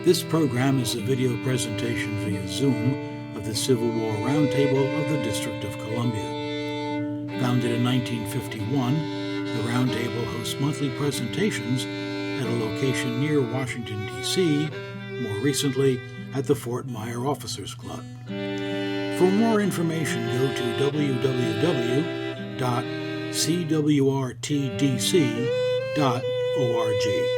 This program is a video presentation via Zoom of the Civil War Roundtable of the District of Columbia. Founded in 1951, the Roundtable hosts monthly presentations at a location near Washington, D.C., more recently at the Fort Myer Officers Club. For more information, go to www.cwrtdc.org.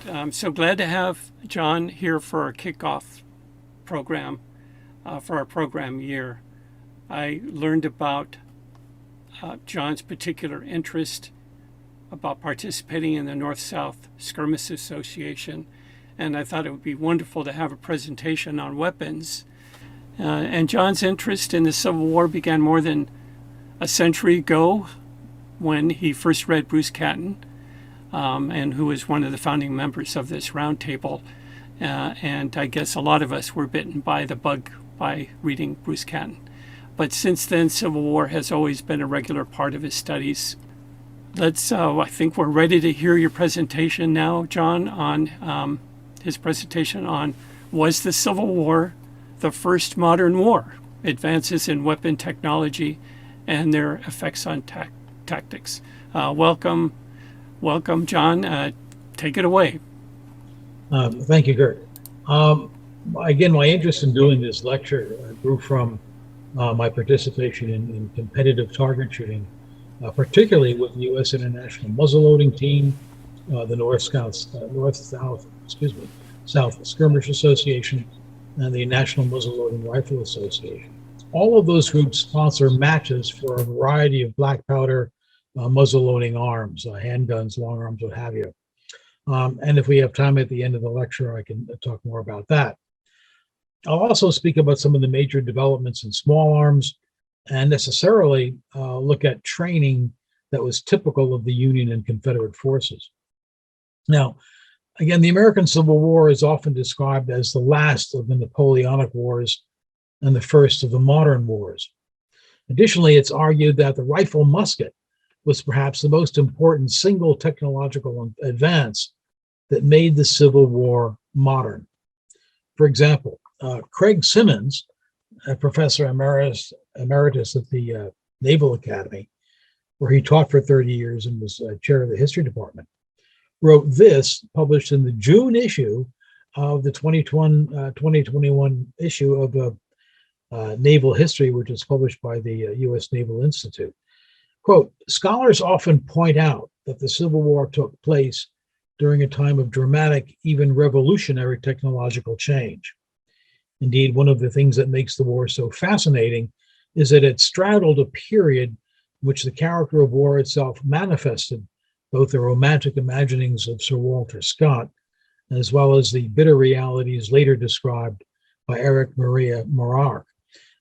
I'm so glad to have John here for our kickoff program, for our program year. I learned about John's particular interest about participating in the North-South Skirmish Association, and I thought it would be wonderful to have a presentation on weapons. And John's interest in the Civil War began more than a century ago when he first read Bruce Catton, and who was one of the founding members of this roundtable. And I guess a lot of us were bitten by the bug by reading Bruce Catton. But since then, Civil War has always been a regular part of his studies. I think we're ready to hear your presentation now, John, on his presentation on Was the Civil War the First Modern War? Advances in Weapon Technology and Their Effects on Tactics. Welcome, John. Take it away. Thank you, Kurt. Again, my interest in doing this lecture grew from my participation in competitive target shooting, particularly with the U.S. International Muzzleloading Team, the South Skirmish Association, and the National Muzzleloading Rifle Association. All of those groups sponsor matches for a variety of black powder muzzleloading arms, handguns, long arms, what have you. And if we have time at the end of the lecture, I can talk more about that. I'll also speak about some of the major developments in small arms and necessarily look at training that was typical of the Union and Confederate forces. Now, again, the American Civil War is often described as the last of the Napoleonic Wars and the first of the modern wars. Additionally, it's argued that the rifle musket was perhaps the most important single technological advance that made the Civil War modern. For example, Craig Simmons, a professor emeritus at the Naval Academy, where he taught for 30 years and was chair of the history department, wrote this, published in the June issue of the 2021 issue of Naval History, which is published by the U.S. Naval Institute. Quote, scholars often point out that the Civil War took place during a time of dramatic, even revolutionary technological change. Indeed, one of the things that makes the war so fascinating is that it straddled a period in which the character of war itself manifested both the romantic imaginings of Sir Walter Scott, as well as the bitter realities later described by Erich Maria Remarque.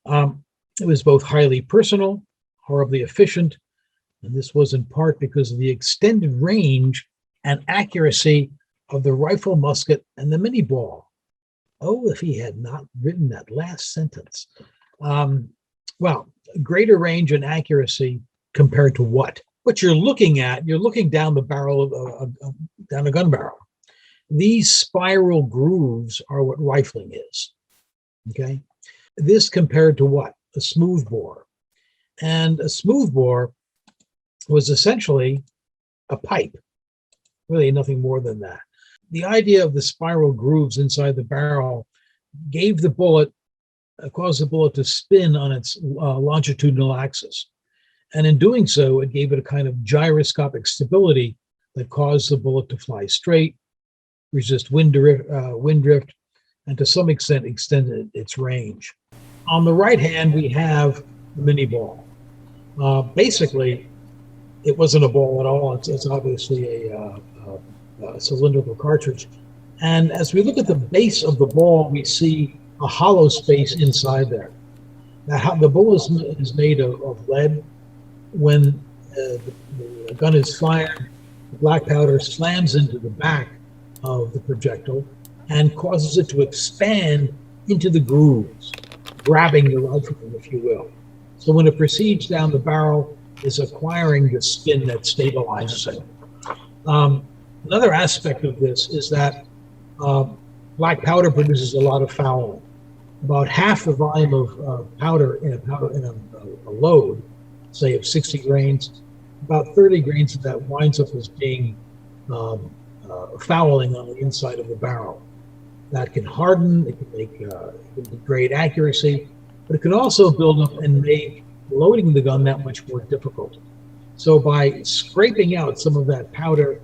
It was both highly personal, horribly efficient, and this was in part because of the extended range and accuracy of the rifle musket and the mini ball. Oh, if he had not written that last sentence. Well, greater range and accuracy compared to what? What you're looking at, you're looking down the barrel down a gun barrel. These spiral grooves are what rifling is, okay? This compared to what? A smooth bore. And a smooth bore was essentially a pipe, really nothing more than that. The idea of the spiral grooves inside the barrel gave the bullet, caused the bullet to spin on its longitudinal axis. And in doing so, it gave it a kind of gyroscopic stability that caused the bullet to fly straight, resist wind drift, and to some extent extended its range. On the right hand, we have the mini ball. Basically, it wasn't a ball at all. It's obviously a cylindrical cartridge. And as we look at the base of the ball, we see a hollow space inside there. Now, the bullet is made of lead. When the gun is fired, the black powder slams into the back of the projectile and causes it to expand into the grooves, grabbing the rifle, if you will. So when it proceeds down the barrel, it's acquiring the spin that stabilizes it. Another aspect of this is that Black powder produces a lot of fouling. About half the volume of powder in a load, say of 60 grains, about 30 grains of that winds up as being fouling on the inside of the barrel. That can harden, it can degrade accuracy, but it can also build up and make loading the gun that much more difficult. So by scraping out some of that powder,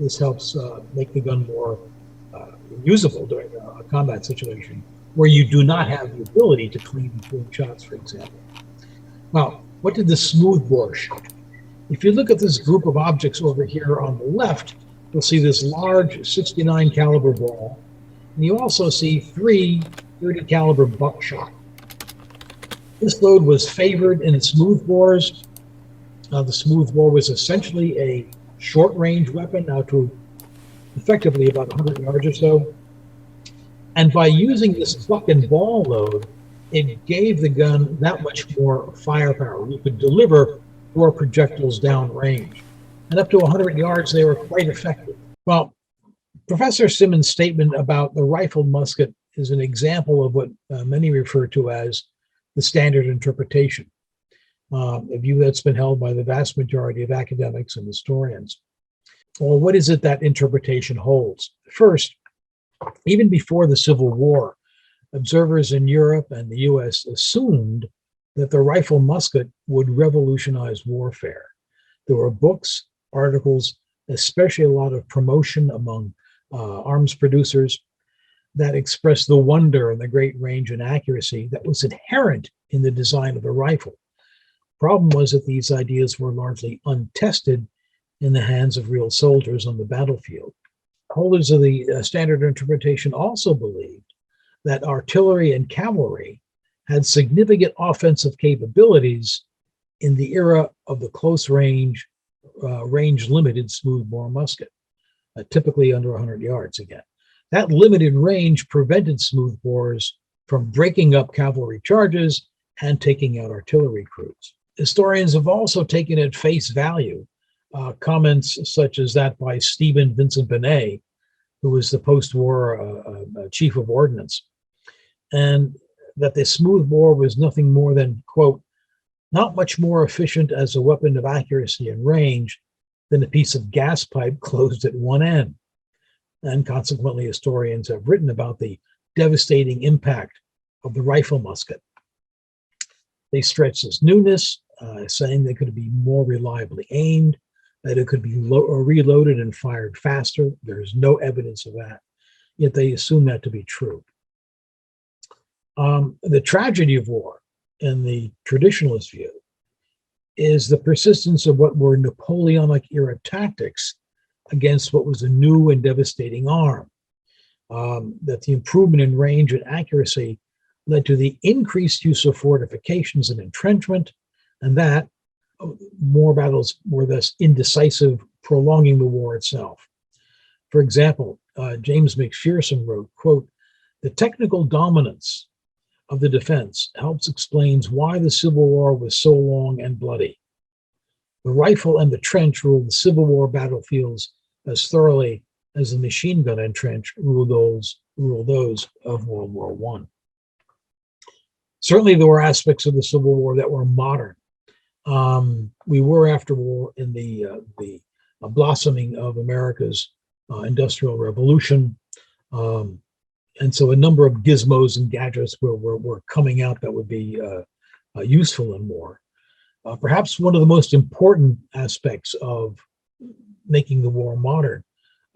this helps make the gun more usable during a combat situation where you do not have the ability to clean between shots, for example. Well, what did the smoothbore shoot? If you look at this group of objects over here on the left, you'll see this large 69 caliber ball, and you also see 3 30 caliber buckshot. This load was favored in its smoothbores. The smoothbore was essentially a short-range weapon, out to effectively about 100 yards or so. And by using this buck-and-ball load, it gave the gun that much more firepower. You could deliver 4 projectiles downrange. And up to 100 yards, they were quite effective. Well, Professor Simmons' statement about the rifled musket is an example of what many refer to as the standard interpretation, a view that's been held by the vast majority of academics and historians. Well, what is it that interpretation holds? First, even before the Civil War, observers in Europe and the US assumed that the rifle musket would revolutionize warfare. There were books, articles, especially a lot of promotion among arms producers that expressed the wonder and the great range and accuracy that was inherent in the design of the rifle. Problem was that these ideas were largely untested in the hands of real soldiers on the battlefield. Holders of the standard interpretation also believed that artillery and cavalry had significant offensive capabilities in the era of the close range, range-limited smoothbore musket, typically under 100 yards again. That limited range prevented smoothbores from breaking up cavalry charges and taking out artillery crews. Historians have also taken at face value comments such as that by Stephen Vincent Benet, who was the post-war chief of ordnance, and that the smoothbore was nothing more than, quote, not much more efficient as a weapon of accuracy and range than a piece of gas pipe closed at one end. And consequently, historians have written about the devastating impact of the rifle musket. They stretched its newness, saying they could be more reliably aimed, that it could be reloaded and fired faster. There's no evidence of that, yet they assume that to be true. The tragedy of war, in the traditionalist view, is the persistence of what were Napoleonic era tactics against what was a new and devastating arm. That the improvement in range and accuracy led to the increased use of fortifications and entrenchment, and that more battles were thus indecisive, prolonging the war itself. For example, James McPherson wrote, quote, "The technical dominance of the defense helps explains why the Civil War was so long and bloody. The rifle and the trench ruled the Civil War battlefields as thoroughly as the machine gun and trench ruled those of World War I. Certainly there were aspects of the Civil War that were modern. We were, after war, in the blossoming of America's Industrial Revolution. And so a number of gizmos and gadgets were coming out that would be useful in war. Perhaps one of the most important aspects of making the war modern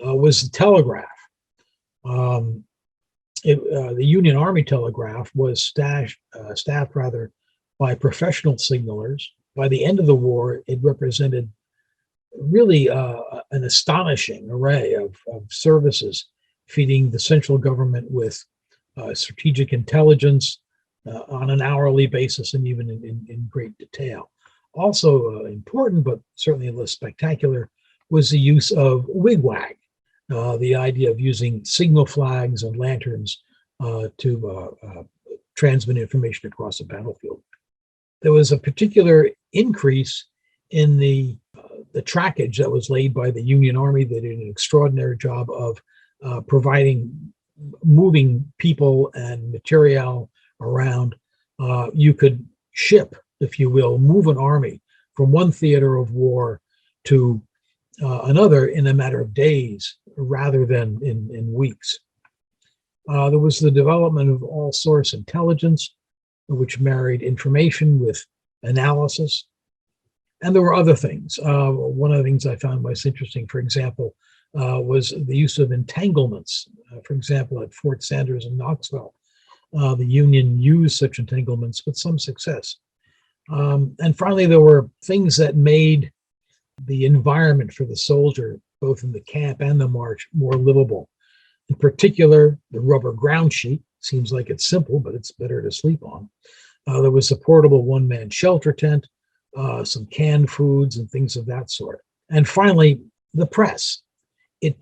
was the telegraph. The Union Army telegraph was staffed by professional signalers. By the end of the war, it represented really an astonishing array of services, feeding the central government with strategic intelligence on an hourly basis and even in great detail. Also important, but certainly less spectacular, was the use of wigwag, the idea of using signal flags and lanterns to transmit information across the battlefield. There was a particular increase in the trackage that was laid by the Union Army. They did an extraordinary job of providing moving people and material around. You could ship, if you will, move an army from one theater of war to another in a matter of days rather than in weeks. There was the development of all source intelligence, which married information with analysis. And there were other things. One of the things I found most interesting, for example, was the use of entanglements. For example, at Fort Sanders in Knoxville, the Union used such entanglements with some success. And finally, there were things that made the environment for the soldier, both in the camp and the march, more livable. In particular, the rubber ground sheet. Seems like it's simple, but it's better to sleep on. There was a portable one-man shelter tent, some canned foods and things of that sort. And finally, the press. It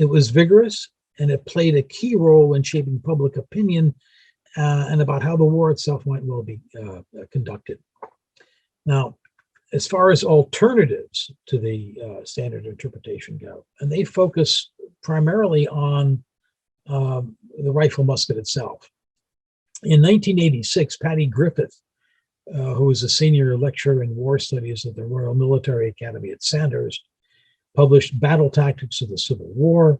was vigorous, and it played a key role in shaping public opinion and about how the war itself might well be conducted. Now, as far as alternatives to the standard interpretation go, and they focus primarily on the rifle musket itself. In 1986, Patty Griffith, who was a senior lecturer in war studies at the Royal Military Academy at Sandhurst, published Battle Tactics of the Civil War.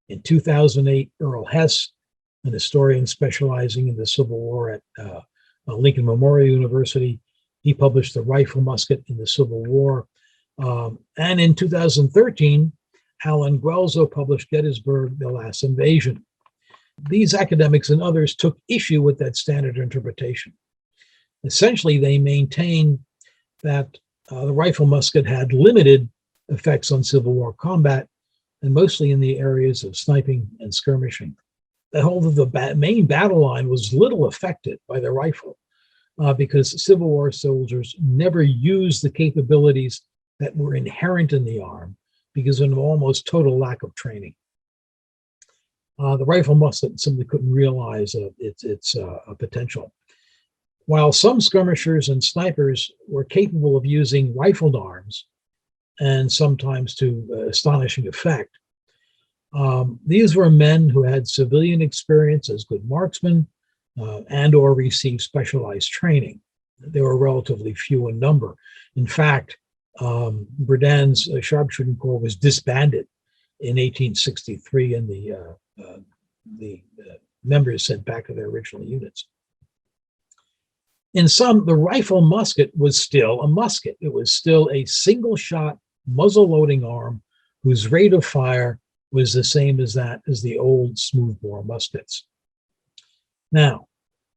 In 2008, Earl Hess, an historian specializing in the Civil War at Lincoln Memorial University, he published The Rifle Musket in the Civil War. And in 2013, Alan Guelzo published Gettysburg, The Last Invasion. These academics and others took issue with that standard interpretation. Essentially, they maintained that the rifle musket had limited effects on Civil War combat, and mostly in the areas of sniping and skirmishing. The whole of the main battle line was little affected by the rifle because Civil War soldiers never used the capabilities that were inherent in the arm because of an almost total lack of training. The rifle musket simply couldn't realize its potential. While some skirmishers and snipers were capable of using rifled arms, and sometimes to astonishing effect, these were men who had civilian experience as good marksmen and or received specialized training. They were relatively few in number. In fact, Berdan's sharpshooting corps was disbanded in 1863, and the members sent back to their original units. In sum, the rifle musket was still a musket. It was still a single-shot muzzle-loading arm whose rate of fire was the same as that as the old smoothbore muskets. Now,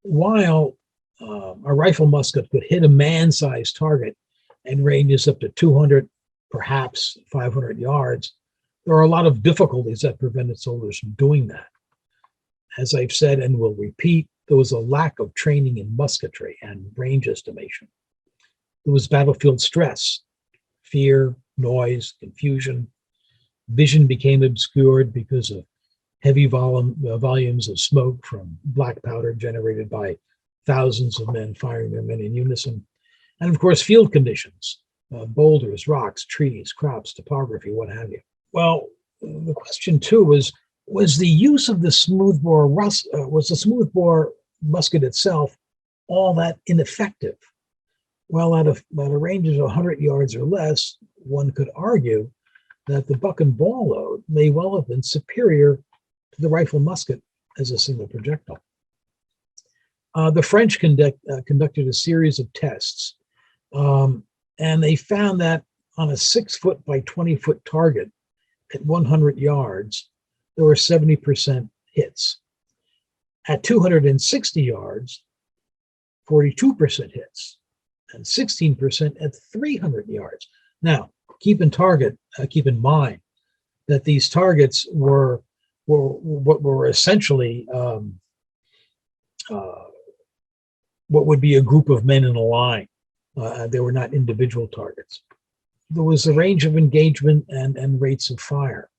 while a rifle musket could hit a man-sized target and ranges up to 200, perhaps 500 yards, there are a lot of difficulties that prevented soldiers from doing that. As I've said and will repeat, there was a lack of training in musketry and range estimation. There was battlefield stress, fear, noise, confusion. Vision became obscured because of heavy volumes of smoke from black powder generated by thousands of men firing their men in unison. And of course, field conditions, boulders, rocks, trees, crops, topography, what have you. Well, the question too was the use of the smoothbore musket itself all that ineffective? Well, at a range of 100 yards or less, one could argue that the Buck&Ball load may well have been superior to the rifle musket as a single projectile. The French conducted a series of tests, and they found that on a 6-foot by 20-foot target at 100 yards, there were 70% hits. At 260 yards, 42% hits, and 16% at 300 yards. Now, keep in mind that these targets were essentially what would be a group of men in a line. They were not individual targets. There was a range of engagement and rates of fire.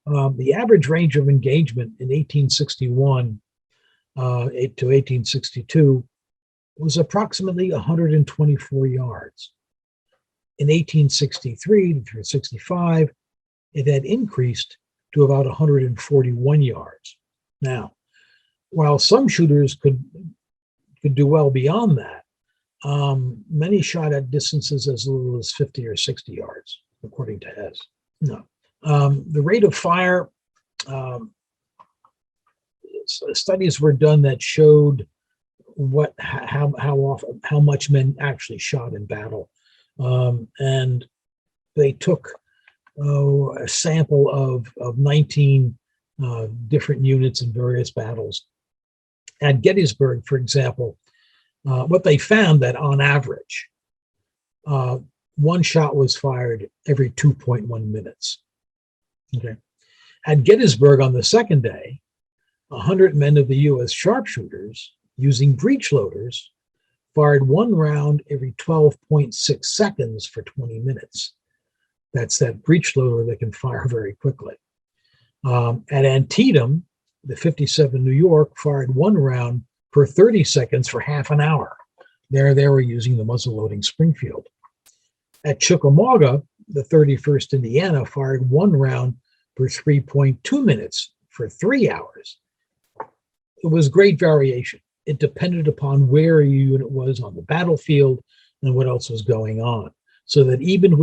The average range of engagement in 1861 to 1862 was approximately 124 yards. In 1863 through 65, it had increased to about 141 yards. Now, while some shooters could do well beyond that, many shot at distances as little as 50 or 60 yards, according to Hess. No. The rate of fire, studies were done that showed how much men actually shot in battle, and they took a sample of 19 different units in various battles. At Gettysburg, for example, what they found that on average, one shot was fired every 2.1 minutes. Okay. At Gettysburg on the second day, 100 men of the U.S. sharpshooters using breech loaders fired one round every 12.6 seconds for 20 minutes. That's that breech loader that can fire very quickly. At Antietam, the 57 New York fired one round per 30 seconds for half an hour. There they were using the muzzle-loading Springfield. At Chickamauga, the 31st Indiana fired one round per 3.2 minutes for 3 hours. It was great variation. It depended upon where your unit was on the battlefield and what else was going on. So that even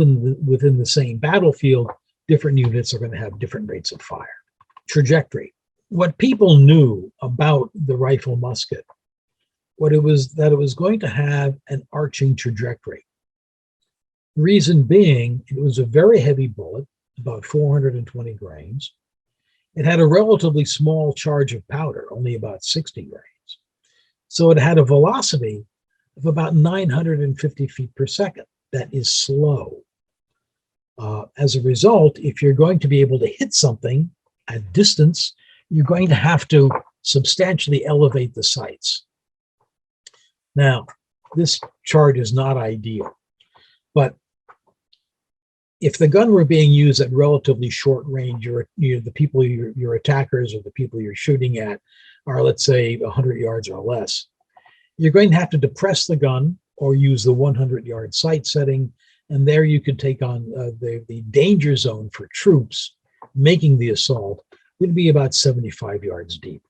within the same battlefield, different units are going to have different rates of fire. Trajectory. What people knew about the rifle musket, it was going to have an arching trajectory. The reason being, it was a very heavy bullet, about 420 grains. It had a relatively small charge of powder, only about 60 grains. So it had a velocity of about 950 feet per second. That is slow. As a result, if you're going to be able to hit something at distance, you're going to have to substantially elevate the sights. Now, this chart is not ideal, but if the gun were being used at relatively short range, the people your attackers or the people you're shooting at are, let's say, 100 yards or less, you're going to have to depress the gun or use the 100-yard sight setting, and there you could take on the danger zone for troops making the assault would be about 75 yards deep.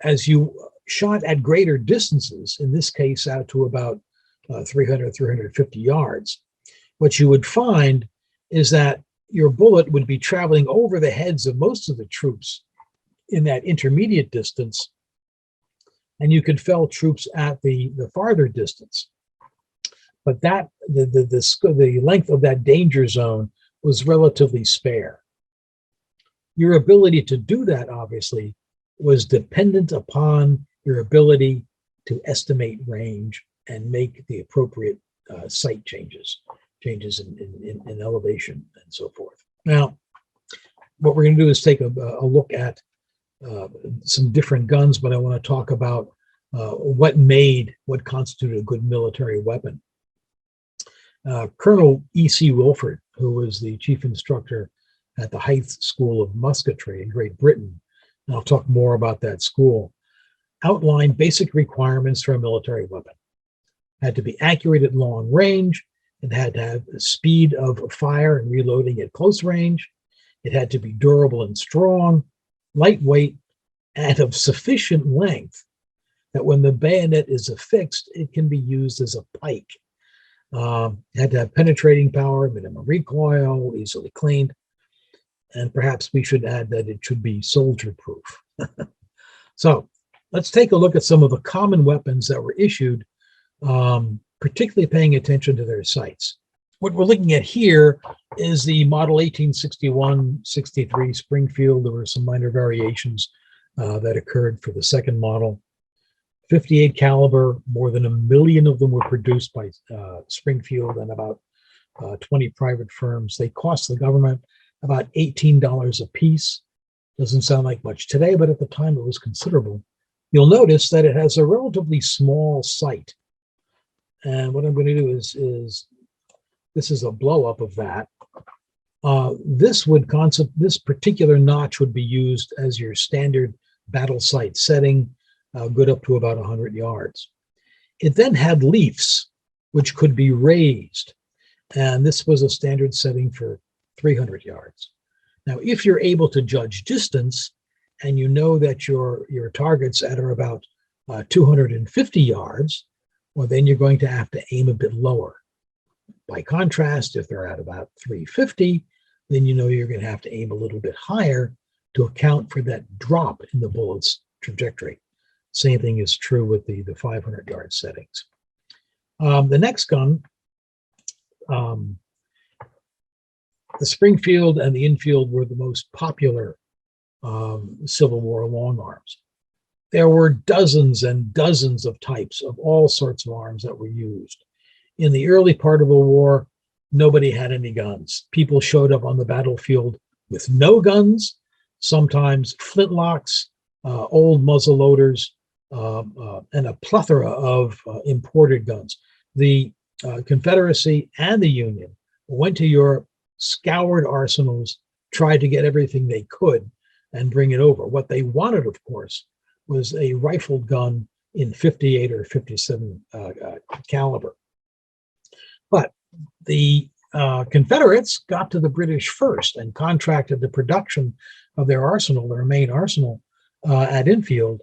As you shot at greater distances, in this case out to about 300, 350 yards, what you would find is that your bullet would be traveling over the heads of most of the troops in that intermediate distance, and you could fell troops at the farther distance. But that the length of that danger zone was relatively spare. Your ability to do that, obviously, was dependent upon your ability to estimate range and make the appropriate sight changes in elevation and so forth. Now, what we're going to do is take a look at some different guns, but I want to talk about what constituted a good military weapon. Colonel E.C. Wilford, who was the chief instructor at the Heife School of Musketry in Great Britain, and I'll talk more about that school, outlined basic requirements for a military weapon. It had to be accurate at long range. It had to have the speed of fire and reloading at close range. It had to be durable and strong, lightweight, and of sufficient length that when the bayonet is affixed, it can be used as a pike. It had to have penetrating power, minimum recoil, easily cleaned, and perhaps we should add that it should be soldier-proof. So let's take a look at some of the common weapons that were issued, particularly paying attention to their sights. What we're looking at here is the model 1861-63 Springfield. There were some minor variations that occurred for the second model. 58 caliber, more than 1 million of them were produced by Springfield and about 20 private firms. They cost the government about $18 a piece. Doesn't sound like much today, but at the time it was considerable. You'll notice that it has a relatively small sight. And what I'm going to do is this is a blow up of that. This particular notch would be used as your standard battle sight setting, good up to about 100 yards. It then had leafs, which could be raised. And this was a standard setting for 300 yards. Now, if you're able to judge distance and you know that your target's at or about 250 yards, well, then you're going to have to aim a bit lower. By contrast, if they're at about 350, then you know you're going to have to aim a little bit higher to account for that drop in the bullet's trajectory. Same thing is true with the 500-yard settings. The next gun, the Springfield and the Enfield were the most popular Civil War long arms. There were dozens and dozens of types of all sorts of arms that were used. In the early part of the war, nobody had any guns. People showed up on the battlefield with no guns, sometimes flintlocks, old muzzleloaders, and a plethora of imported guns. The Confederacy and the Union went to Europe, scoured arsenals, tried to get everything they could and bring it over. What they wanted, of course, was a rifled gun in 58 or 57 caliber. But the Confederates got to the British first and contracted the production of their arsenal, their main arsenal at Enfield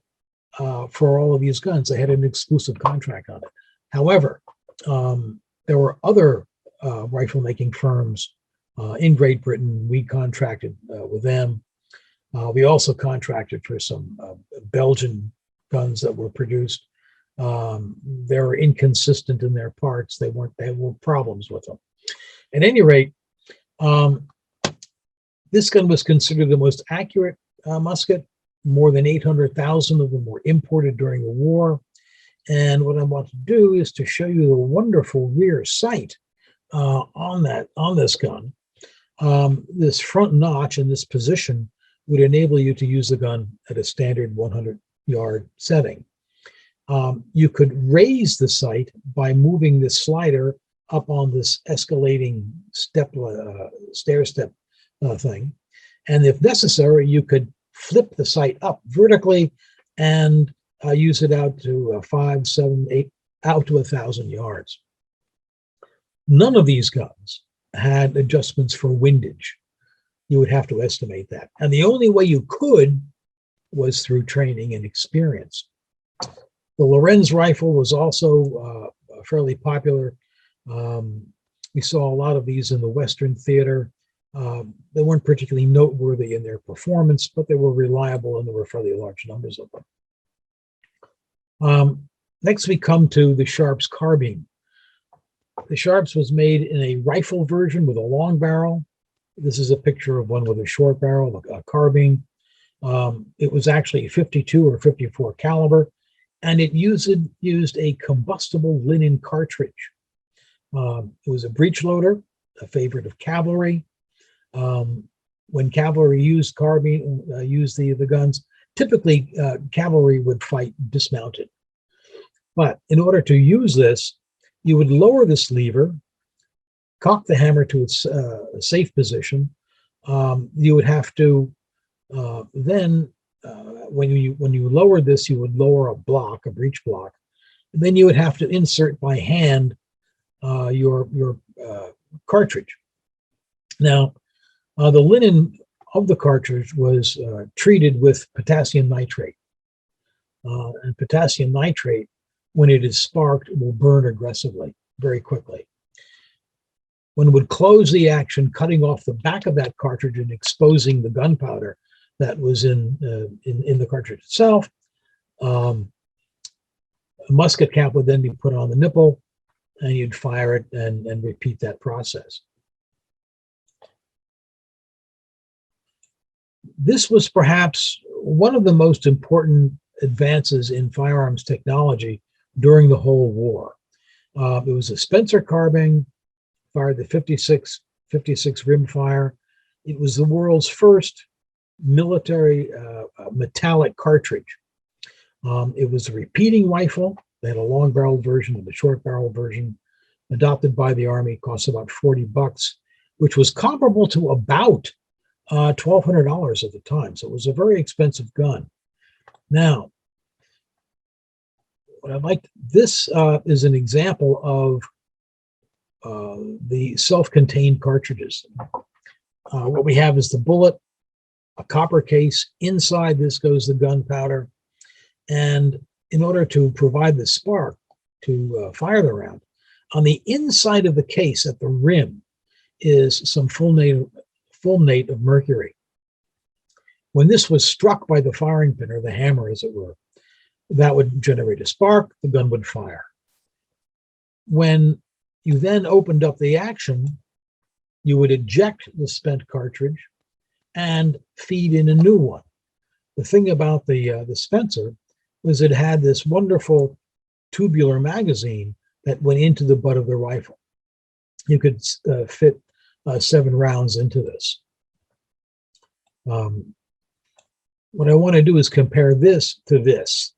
for all of these guns. They had an exclusive contract on it. However, there were other rifle-making firms in Great Britain. We contracted with them. We also contracted for some Belgian guns that were produced. They were inconsistent in their parts. They were problems with them. At any rate, this gun was considered the most accurate musket. More than 800,000 of them were imported during the war. And what I want to do is to show you the wonderful rear sight on this gun. This front notch in this position would enable you to use the gun at a standard 100-yard setting. You could raise the sight by moving this slider up on this escalating stair step thing. And if necessary, you could flip the sight up vertically and use it out to 5, 7, 8, out to 1,000 yards. None of these guns had adjustments for windage. You would have to estimate that. And the only way you could was through training and experience. The Lorenz rifle was also fairly popular. We saw a lot of these in the Western theater. They weren't particularly noteworthy in their performance, but they were reliable and there were fairly large numbers of them. Next, we come to the Sharps Carbine. The Sharps was made in a rifle version with a long barrel. This is a picture of one with a short barrel, a carbine. It was actually 52 or 54 caliber, and it used a combustible linen cartridge. It was a breech loader, a favorite of cavalry. When cavalry used carbine, used the guns, typically cavalry would fight dismounted. But in order to use this, you would lower this lever, cock the hammer to its safe position. You would have to then, when you lowered this, you would lower a breech block, and then you would have to insert by hand your cartridge. Now, the linen of the cartridge was treated with potassium nitrate, and potassium nitrate, when it is sparked, will burn aggressively, very quickly. One would close the action, cutting off the back of that cartridge and exposing the gunpowder that was in the cartridge itself. A musket cap would then be put on the nipple, and you'd fire it and repeat that process. This was perhaps one of the most important advances in firearms technology during the whole war. It was a Spencer carbine, fired the 56 rimfire. It was the world's first military metallic cartridge. It was a repeating rifle. They had a long barrel version and a short barrel version, adopted by the Army, cost about $40, which was comparable to about $1,200 at the time. So it was a very expensive gun. Now, what I'd like, this is an example of the self-contained cartridges. What we have is the bullet, a copper case. Inside this goes the gunpowder. And in order to provide the spark to fire the round, on the inside of the case at the rim is some fulminate of mercury. When this was struck by the firing pin, or the hammer as it were, that would generate a spark, the gun would fire. When you then opened up the action, you would eject the spent cartridge and feed in a new one. The thing about the Spencer was it had this wonderful tubular magazine that went into the butt of the rifle. You could fit 7 rounds into this. What I want to do is compare this to this.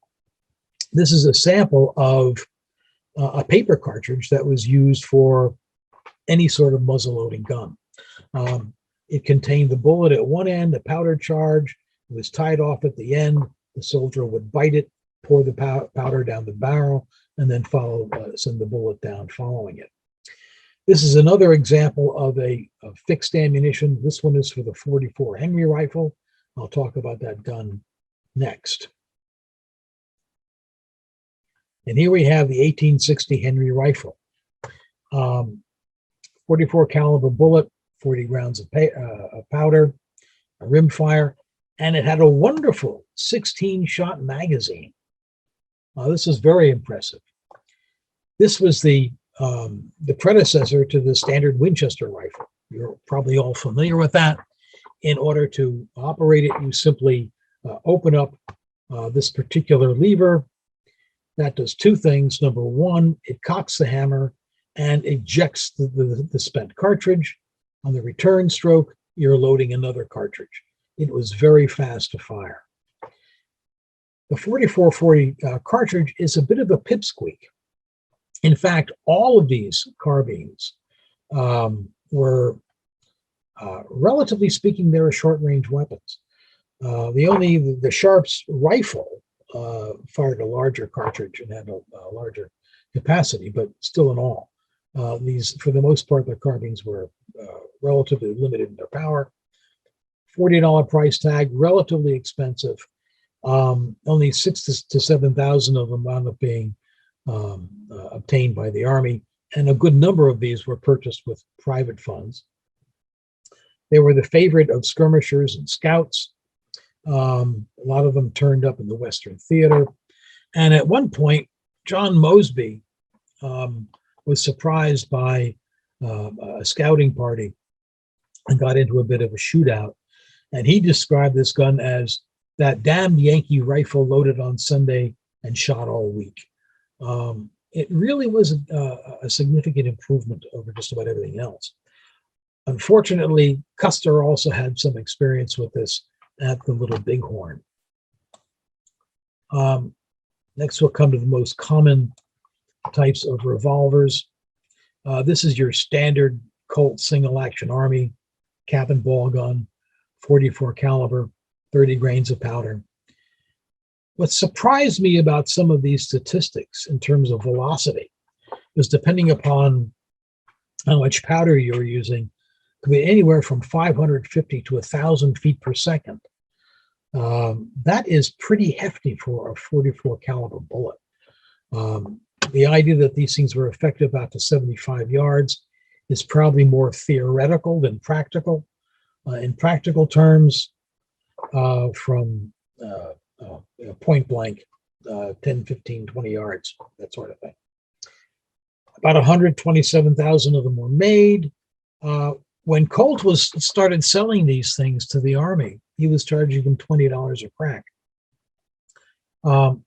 This is a sample of a paper cartridge that was used for any sort of muzzleloading gun. It contained the bullet at one end, a powder charge. It was tied off at the end. The soldier would bite it, pour the powder down the barrel, and then send the bullet down following it. This is another example of a fixed ammunition. This one is for the 44 Henry rifle. I'll talk about that gun next. And here we have the 1860 Henry rifle. 44 caliber bullet, 40 rounds of powder, a rimfire, and it had a wonderful 16-shot magazine. This is very impressive. This was the predecessor to the standard Winchester rifle. You're probably all familiar with that. In order to operate it, you simply open up this particular lever. That does 2 things. Number one, it cocks the hammer and ejects the spent cartridge. On the return stroke, you're loading another cartridge. It was very fast to fire. The 4440 cartridge is a bit of a pipsqueak. In fact, all of these carbines were, relatively speaking, they were short-range weapons. The Sharps rifle fired a larger cartridge and had a larger capacity, but still in all, these, for the most part, their carbines were relatively limited in their power. $40 price tag, relatively expensive. Only 6,000 to 7,000 of them wound up being obtained by the Army, and a good number of these were purchased with private funds. They were the favorite of skirmishers and scouts. A lot of them turned up in the Western Theater. And at one point, John Mosby was surprised by a scouting party and got into a bit of a shootout. And he described this gun as that damned Yankee rifle loaded on Sunday and shot all week. It really was a significant improvement over just about everything else. Unfortunately, Custer also had some experience with this at the Little Bighorn. Next, we'll come to the most common types of revolvers. This is your standard Colt single action Army cap and ball gun, 44 caliber, 30 grains of powder. What surprised me about some of these statistics in terms of velocity was, depending upon how much powder you're using, could be anywhere from 550 to 1,000 feet per second. That is pretty hefty for a 44 caliber bullet. The idea that these things were effective out to 75 yards is probably more theoretical than practical. In practical terms, from point blank, 10, 15, 20 yards, that sort of thing. About 127,000 of them were made. When Colt started selling these things to the Army, he was charging them $20 a crack.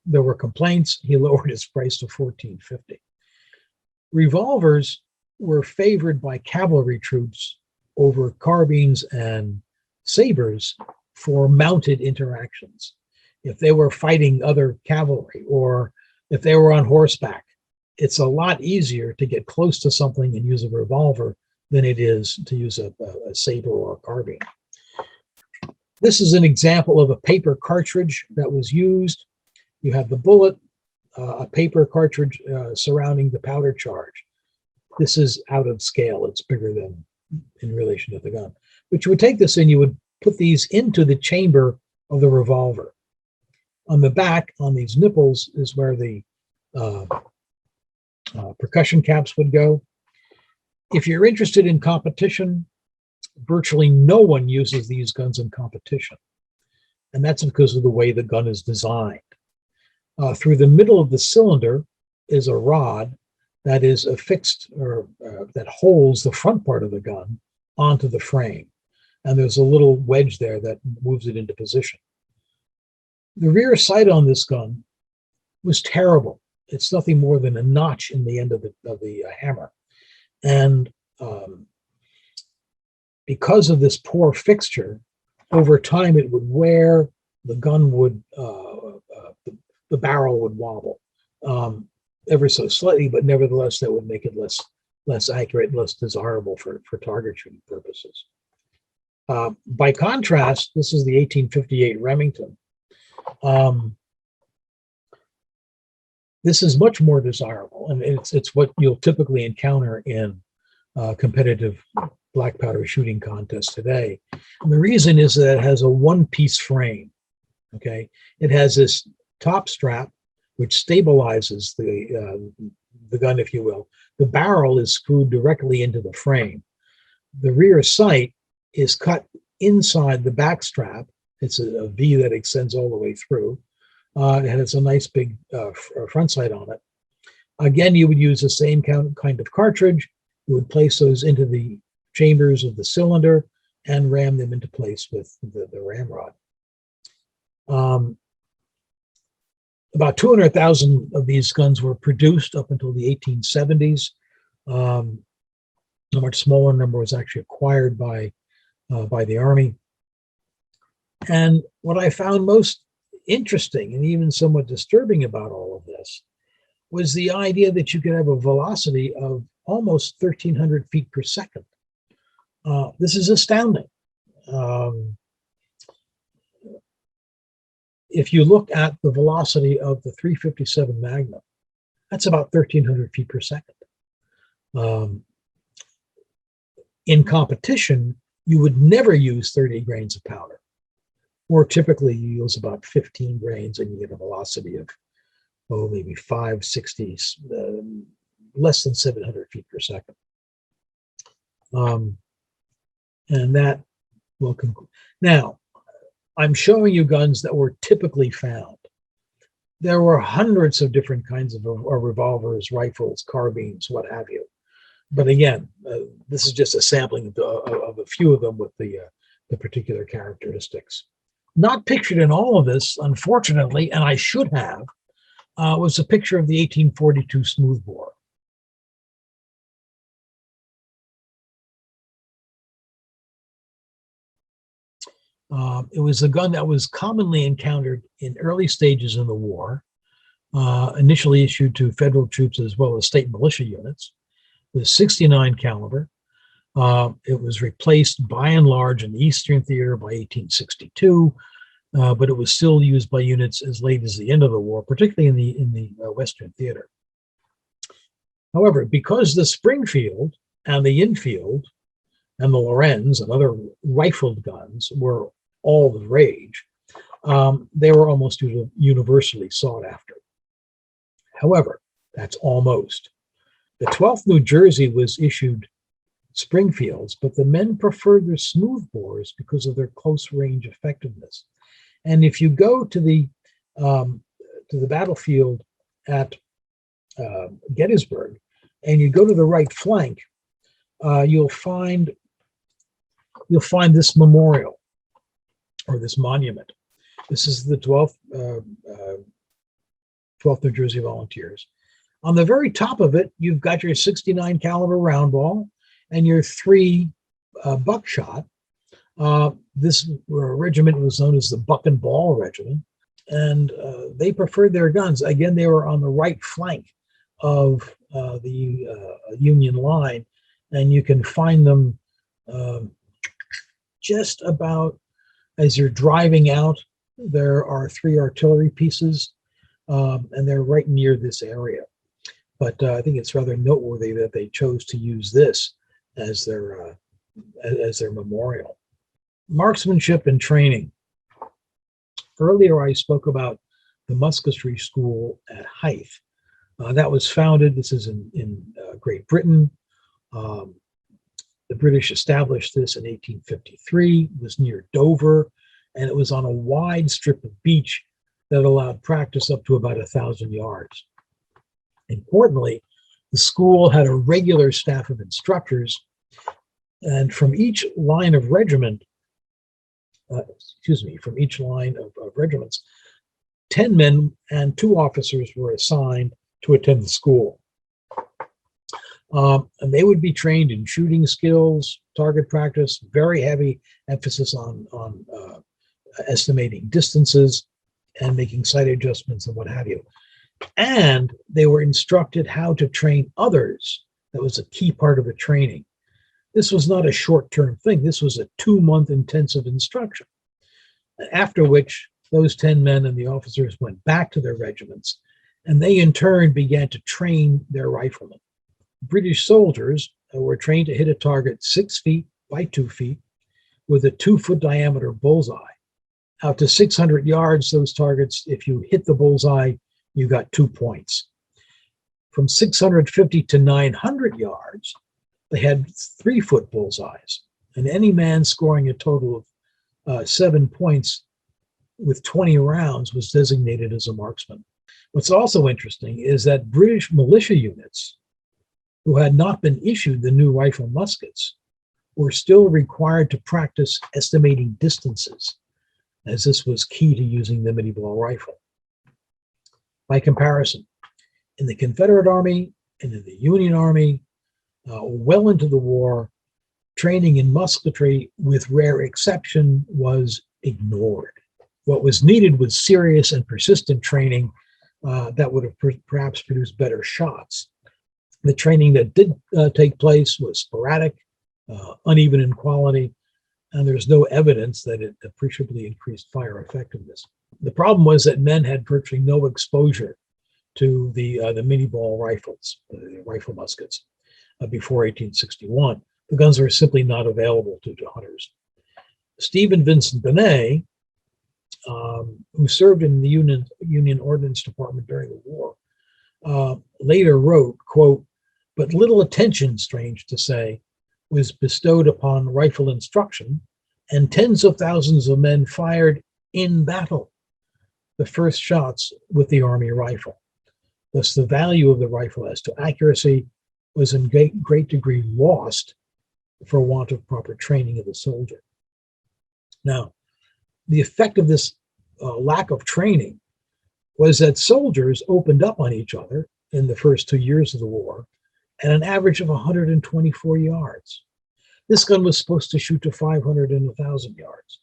There were complaints. He lowered his price to $14.50. Revolvers were favored by cavalry troops over carbines and sabers for mounted interactions. If they were fighting other cavalry, or if they were on horseback, it's a lot easier to get close to something and use a revolver than it is to use a saber or a carbine. This is an example of a paper cartridge that was used. You have the bullet, a paper cartridge surrounding the powder charge. This is out of scale. It's bigger than in relation to the gun. But you would take this and you would put these into the chamber of the revolver. On the back, on these nipples, is where the percussion caps would go. If you're interested in competition, virtually no one uses these guns in competition. And that's because of the way the gun is designed. Through the middle of the cylinder is a rod that is affixed, or that holds the front part of the gun onto the frame. And there's a little wedge there that moves it into position. The rear sight on this gun was terrible. It's nothing more than a notch in the end of the hammer. And because of this poor fixture, over time it would wear, the gun would, the barrel would wobble ever so slightly, but nevertheless that would make it less accurate, less desirable for target shooting purposes. By contrast, this is the 1858 Remington. This is much more desirable, and it's what you'll typically encounter in competitive black powder shooting contests today. And the reason is that it has a one-piece frame. Okay, it has this top strap which stabilizes the gun, if you will. The barrel is screwed directly into the frame. The rear sight is cut inside the back strap. It's a V that extends all the way through, and it's a nice big front sight on it. Again, you would use the same kind of cartridge. You would place those into the chambers of the cylinder and ram them into place with the ramrod. About 200,000 of these guns were produced up until the 1870s. A much smaller number was actually acquired by the Army. And what I found most interesting and even somewhat disturbing about all of this was the idea that you could have a velocity of almost 1,300 feet per second. This is astounding. If you look at the velocity of the 357 Magnum, that's about 1,300 feet per second. In competition, you would never use 30 grains of powder. More typically, you use about 15 grains and you get a velocity of, maybe 560, less than 700 feet per second. And that will conclude. Now, I'm showing you guns that were typically found. There were hundreds of different kinds of revolvers, rifles, carbines, what have you. But again, this is just a sampling of a few of them with the particular characteristics. Not pictured in all of this, unfortunately, and I should have, was a picture of the 1842 smoothbore. It was a gun that was commonly encountered in early stages in the war, initially issued to federal troops as well as state militia units, with 69 caliber. It was replaced by and large in the Eastern Theater by 1862, but it was still used by units as late as the end of the war, particularly in the Western Theater. However, because the Springfield and the Enfield and the Lorenz and other rifled guns were all the rage, they were almost universally sought after. However, that's almost. The 12th New Jersey was issued Springfields, but the men preferred their smoothbores because of their close range effectiveness. And if you go to the battlefield at Gettysburg, and you go to the right flank, you'll find this memorial or this monument. This is the 12th New Jersey Volunteers. On the very top of it, you've got your 69 caliber round ball and your 3 buckshot. This regiment was known as the Buck&Ball Regiment, and they preferred their guns. Again, they were on the right flank of the Union line, and you can find them just about as you're driving out. There are 3 artillery pieces, and they're right near this area. But I think it's rather noteworthy that they chose to use this as their memorial. Marksmanship and training. Earlier, I spoke about the Musketry School at Heife. That was founded, this is in Great Britain. The British established this in 1853. It was near Dover, and it was on a wide strip of beach that allowed practice up to about 1,000 yards. Importantly, the school had a regular staff of instructors, and from each line of regiment, from each line of regiments, 10 men and 2 officers were assigned to attend the school. And they would be trained in shooting skills, target practice, very heavy emphasis on estimating distances and making sight adjustments and what have you. And they were instructed how to train others. That was a key part of the training. This was not a short-term thing. This was a 2-month intensive instruction, after which those 10 men and the officers went back to their regiments, and they in turn began to train their riflemen. British soldiers were trained to hit a target 6 feet by 2 feet with a 2-foot diameter bullseye. Out to 600 yards, those targets, if you hit the bullseye, you got 2 points. From 650 to 900 yards, they had 3-foot bullseyes, and any man scoring a total of 7 points with 20 rounds was designated as a marksman. What's also interesting is that British militia units who had not been issued the new rifle muskets were still required to practice estimating distances, as this was key to using the mini ball rifle. By comparison, in the Confederate Army and in the Union Army, well into the war, training in musketry, with rare exception, was ignored. What was needed was serious and persistent training that would have perhaps produced better shots. The training that did take place was sporadic, uneven in quality, and there's no evidence that it appreciably increased fire effectiveness. The problem was that men had virtually no exposure to the mini ball rifles, the rifle muskets, before 1861. The guns were simply not available to hunters. Stephen Vincent Benet, who served in the Union Ordnance Department during the war, later wrote, quote, "But little attention, strange to say, was bestowed upon rifle instruction, and tens of thousands of men fired in battle the first shots with the Army rifle. Thus, the value of the rifle as to accuracy was in great degree lost for want of proper training of the soldier." Now, the effect of this lack of training was that soldiers opened up on each other in the first 2 years of the war at an average of 124 yards. This gun was supposed to shoot to 500 and 1,000 yards.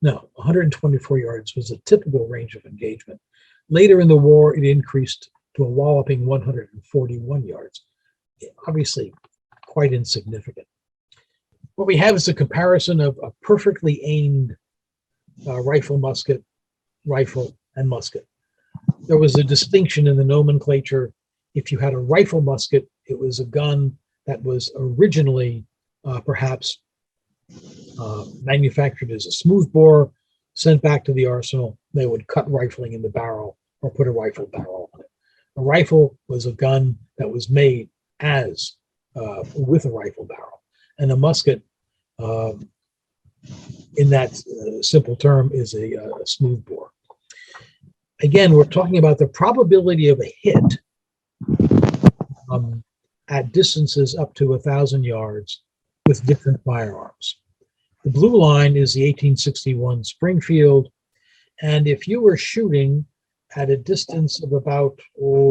No, 124 yards was a typical range of engagement. Later in the war, it increased to a walloping 141 yards. Obviously, quite insignificant. What we have is a comparison of a perfectly aimed rifle, musket, rifle, and musket. There was a distinction in the nomenclature. If you had a rifle musket, it was a gun that was originally perhaps manufactured as a smoothbore, sent back to the arsenal. They would cut rifling in the barrel or put a rifle barrel on it. A rifle was a gun that was made as with a rifle barrel, and a musket, in that simple term, is a smoothbore. Again, we're talking about the probability of a hit at distances up to 1,000 yards with different firearms. The blue line is the 1861 Springfield, and if you were shooting at a distance of about,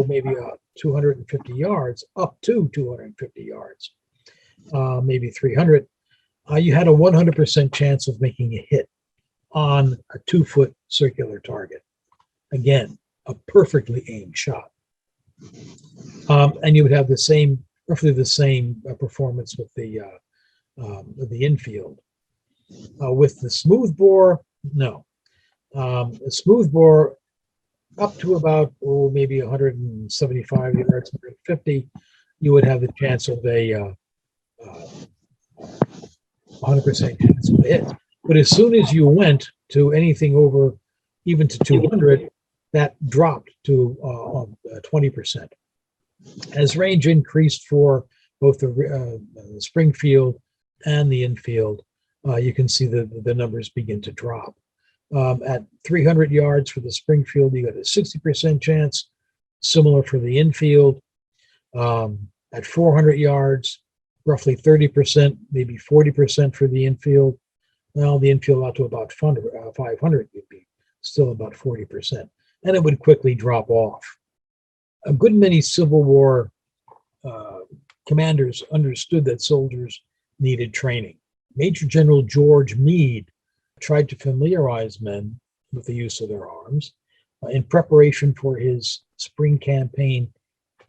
maybe 250 yards, up to 250 yards, maybe 300, you had a 100% chance of making a hit on a 2-foot circular target. Again, a perfectly aimed shot. And you would have roughly the same performance with the infield. With the smoothbore, no. The smoothbore up to about, maybe 175 yards, 150, you would have the chance of a 100% chance of a hit. But as soon as you went to anything over, even to 200, that dropped to 20%. As range increased for both the Springfield and the infield, you can see the numbers begin to drop. At 300 yards for the Springfield, you got a 60% chance, similar for the infield. At 400 yards, roughly 30%, maybe 40% for the infield. Well, the infield out to about 500 would be still about 40%, and it would quickly drop off. A good many Civil War commanders understood that soldiers needed training. Major General George Meade tried to familiarize men with the use of their arms in preparation for his spring campaign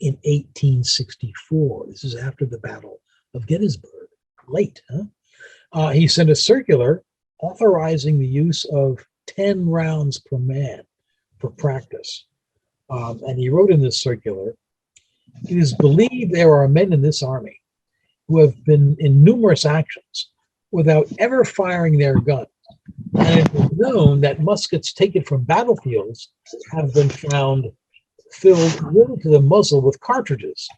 in 1864. This is after the Battle of Gettysburg. Late, huh? He sent a circular authorizing the use of 10 rounds per man for practice. And he wrote in this circular, "It is believed there are men in this army who have been in numerous actions without ever firing their guns. And it is known that muskets taken from battlefields have been found filled nearly to the muzzle with cartridges."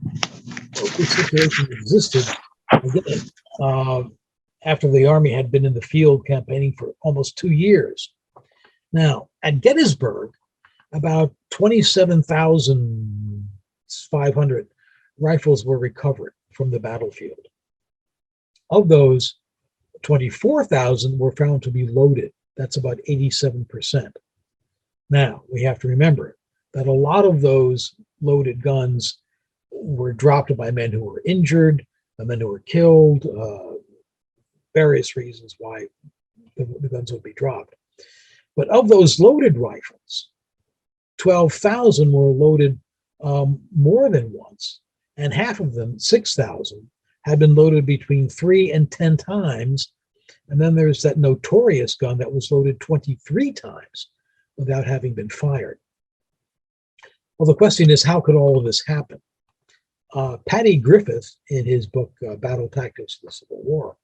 Well, this situation existed again after the army had been in the field campaigning for almost 2 years. Now, at Gettysburg, about 27,500 rifles were recovered from the battlefield. Of those, 24,000 were found to be loaded. That's about 87%. Now, we have to remember that a lot of those loaded guns were dropped by men who were injured, men who were killed, various reasons why the guns would be dropped. But of those loaded rifles, 12,000 were loaded more than once, and half of them, 6,000, had been loaded between 3 and 10 times. And then there's that notorious gun that was loaded 23 times without having been fired. Well, the question is, how could all of this happen? Patty Griffith, in his book, Battle Tactics of the Civil War,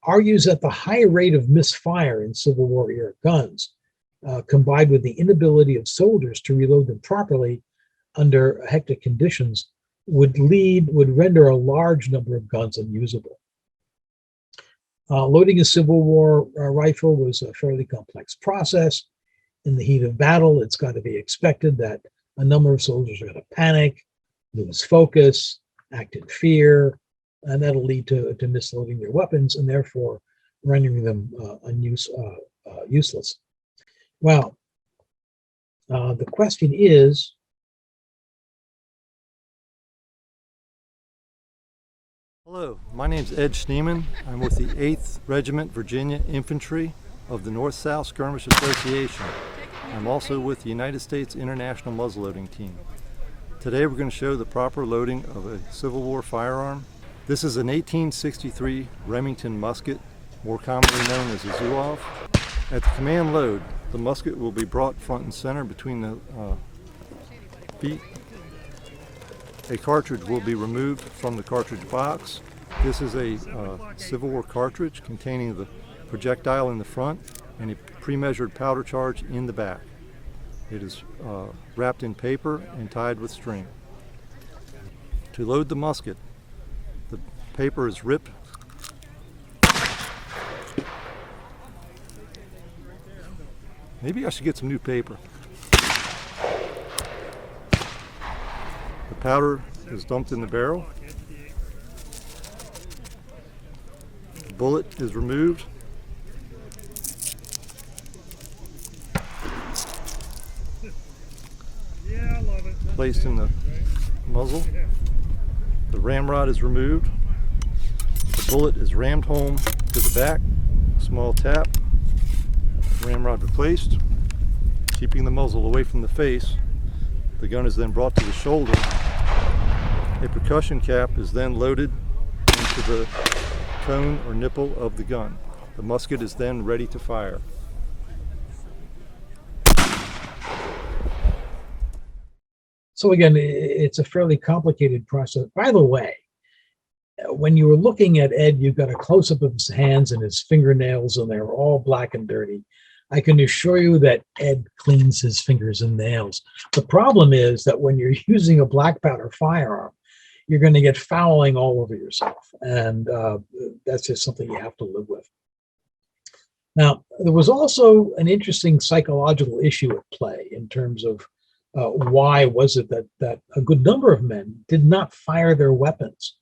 argues that the high rate of misfire in Civil War era guns, combined with the inability of soldiers to reload them properly under hectic conditions, would render a large number of guns unusable. Loading a Civil War rifle was a fairly complex process. In the heat of battle, it's got to be expected that a number of soldiers are going to panic, lose focus, act in fear, and that'll lead to misloading their weapons and therefore rendering them useless. Well, the question is, hello, my name is Ed Schneeman. I'm with the 8th Regiment Virginia Infantry of the North-South Skirmish Association. I'm also with the United States International Muzzleloading Team. Today we're going to show the proper loading of a Civil War firearm. This is an 1863 Remington musket, more commonly known as a Zouave. At the command load, the musket will be brought front and center between the feet. A cartridge will be removed from the cartridge box. This is a Civil War cartridge containing the projectile in the front and a pre-measured powder charge in the back. It is wrapped in paper and tied with string. To load the musket, the paper is ripped. Maybe I should get some new paper. The powder is dumped in the barrel. The bullet is removed. Placed in the muzzle. The ramrod is removed. The bullet is rammed home to the back. Small tap. Ramrod replaced. Keeping the muzzle away from the face. The gun is then brought to the shoulder. A percussion cap is then loaded into the cone or nipple of the gun. The musket is then ready to fire. So again, it's a fairly complicated process. By the way, When you were looking at Ed, you got a close-up of his hands and his fingernails, and they were all black and dirty. I can assure you that Ed cleans his fingers and nails. The problem is that when you're using a black powder firearm, you're going to get fouling all over yourself, and that's just something you have to live with. Now, there was also an interesting psychological issue at play in terms of why was it that a good number of men did not fire their weapons.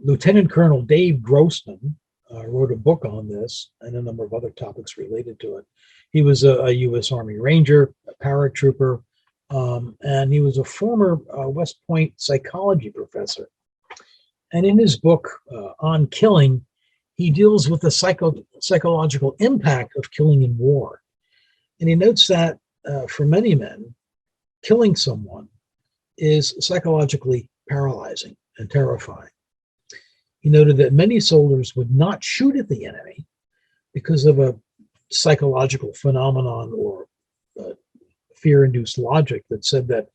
Lieutenant Colonel Dave Grossman wrote a book on this and a number of other topics related to it. He was a U.S. Army Ranger, a paratrooper, and he was a former West Point psychology professor. And in his book on killing, he deals with the psychological impact of killing in war. And he notes that for many men, killing someone is psychologically paralyzing and terrifying. He noted that many soldiers would not shoot at the enemy because of a psychological phenomenon or fear-induced logic that said that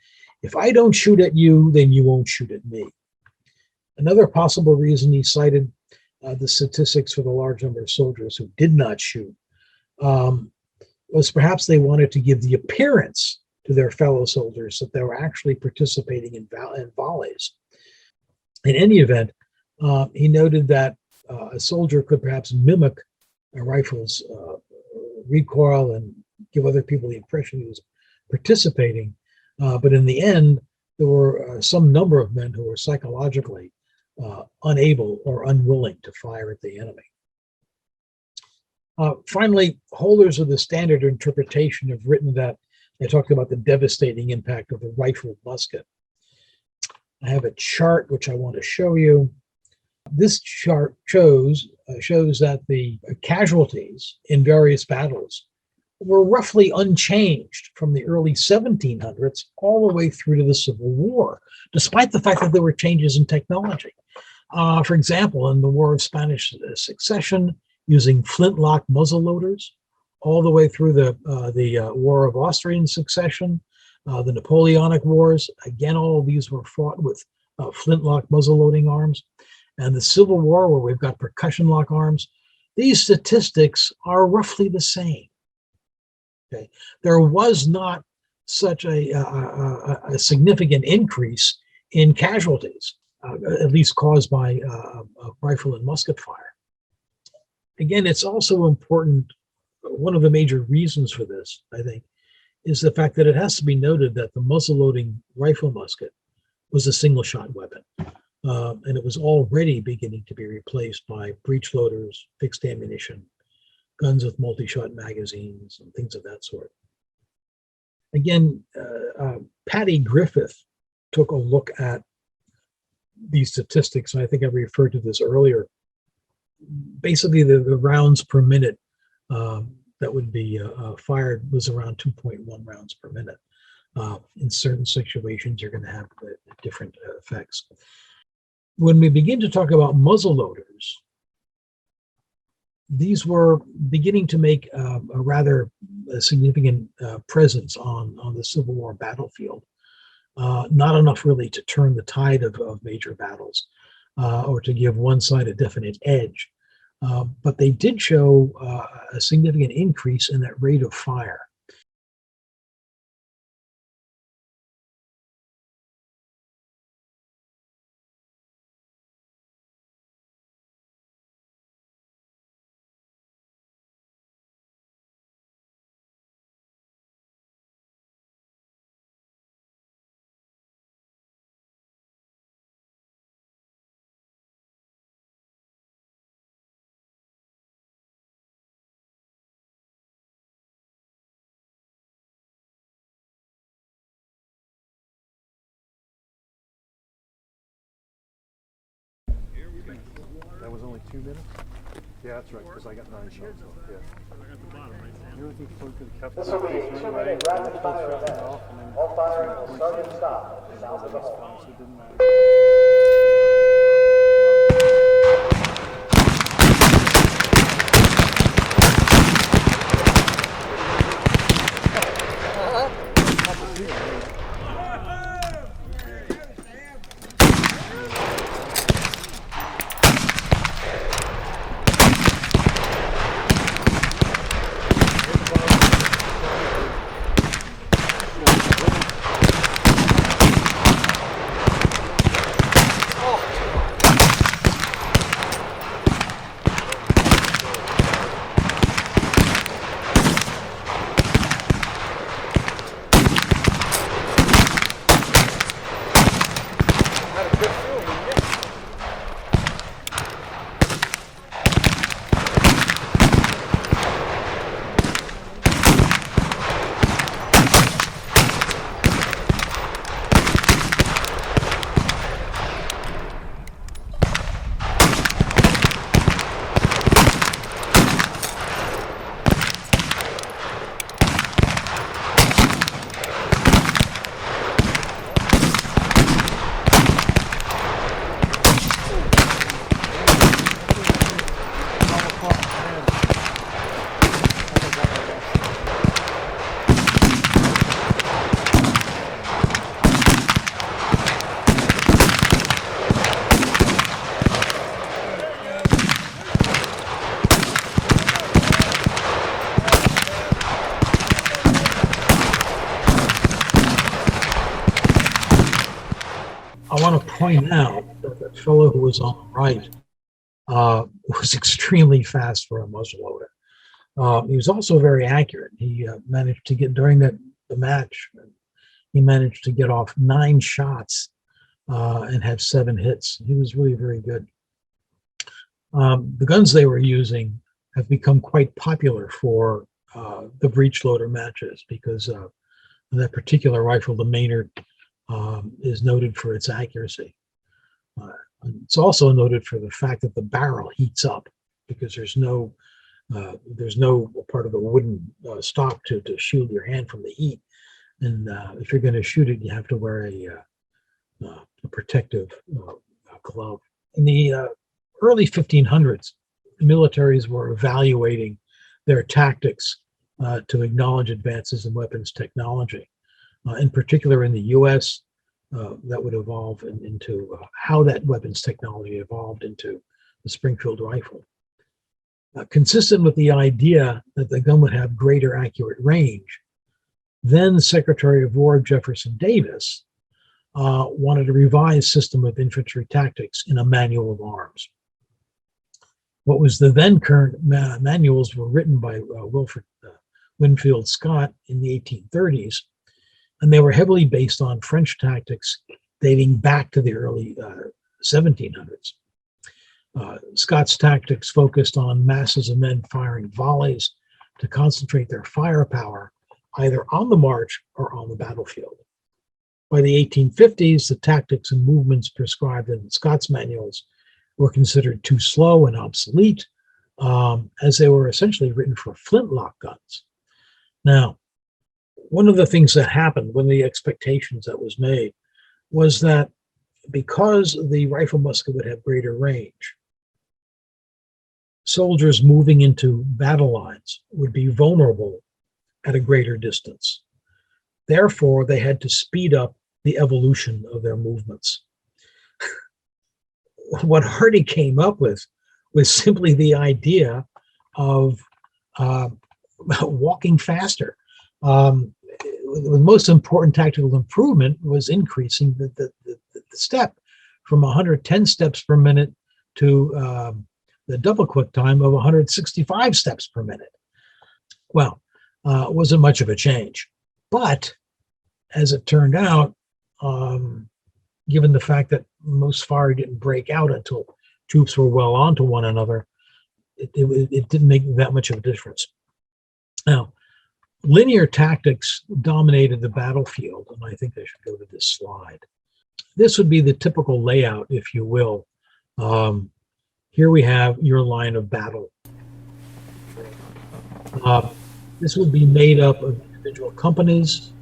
if I don't shoot at you, then you won't shoot at me. Another possible reason he cited the statistics for the large number of soldiers who did not shoot was perhaps they wanted to give the appearance to their fellow soldiers that they were actually participating in volleys. In any event, he noted that a soldier could perhaps mimic a rifle's recoil and give other people the impression he was participating. But in the end, there were some number of men who were psychologically unable or unwilling to fire at the enemy. Finally, holders of the standard interpretation have written that they talked about the devastating impact of a rifled musket. I have a chart which I want to show you. This chart shows that the casualties in various battles were roughly unchanged from the early 1700s all the way through to the Civil War, despite the fact that there were changes in technology. For example, in the War of Spanish Succession, using flintlock muzzleloaders, all the way through the War of Austrian Succession, the Napoleonic Wars. Again, all of these were fought with flintlock muzzleloading arms. And the Civil War, where we've got percussion lock arms, these statistics are roughly the same. Okay, there was not such a significant increase in casualties, at least caused by rifle and musket fire. Again, it's also important. One of the major reasons for this, I think, is the fact that it has to be noted that the muzzleloading rifle musket was a single shot weapon. And it was already beginning to be replaced by breech loaders, fixed ammunition, guns with multi-shot magazines, and things of that sort. Again, Patty Griffith took a look at these statistics, and I think I referred to this earlier. Basically, the rounds per minute that would be fired was around 2.1 rounds per minute. In certain situations, you're going to have different effects. When we begin to talk about muzzleloaders, these were beginning to make a rather significant presence on the Civil War battlefield. Not enough really to turn the tide of major battles or to give one side a definite edge. But they did show a significant increase in that rate of fire. That was only 2 minutes? Yeah, that's right, because I got 9 shots. Yeah. You're looking for the captain. This will be a 2-minute rapid fire event. All firing will start and stop. Sound the bell. I want to point out that the fellow who was on the right was extremely fast for a muzzleloader. He was also very accurate. He managed to get, during the match, he managed to get off 9 shots and have 7 hits. He was really very good. The guns they were using have become quite popular for the breech loader matches because that particular rifle, the Maynard, is noted for its accuracy. It's also noted for the fact that the barrel heats up because there's no part of the wooden stock to shield your hand from the heat. And if you're going to shoot it, you have to wear a protective glove. In the early 1500s, militaries were evaluating their tactics to acknowledge advances in weapons technology. In particular, in the U.S., that would evolve into how that weapons technology evolved into the Springfield rifle. Consistent with the idea that the gun would have greater accurate range, then Secretary of War Jefferson Davis wanted a revised system of infantry tactics in a manual of arms. What was the then current manuals were written by Wilfred Winfield Scott in the 1830s, and they were heavily based on French tactics dating back to the early 1700s. Scott's tactics focused on masses of men firing volleys to concentrate their firepower either on the march or on the battlefield. By the 1850s, the tactics and movements prescribed in Scott's manuals were considered too slow and obsolete, as they were essentially written for flintlock guns. Now, one of the things that happened, one of the expectations that was made, was that because the rifle musket would have greater range, soldiers moving into battle lines would be vulnerable at a greater distance. Therefore, they had to speed up the evolution of their movements. What Hardy came up with was simply the idea of walking faster. The most important tactical improvement was increasing the step from 110 steps per minute to the double quick time of 165 steps per minute. Well, it wasn't much of a change. But as it turned out, given the fact that most fire didn't break out until troops were well onto one another, it didn't make that much of a difference. Now, linear tactics dominated the battlefield, and I think I should go to this slide. This would be the typical layout, if you will. Here we have your line of battle. This would be made up of individual companies,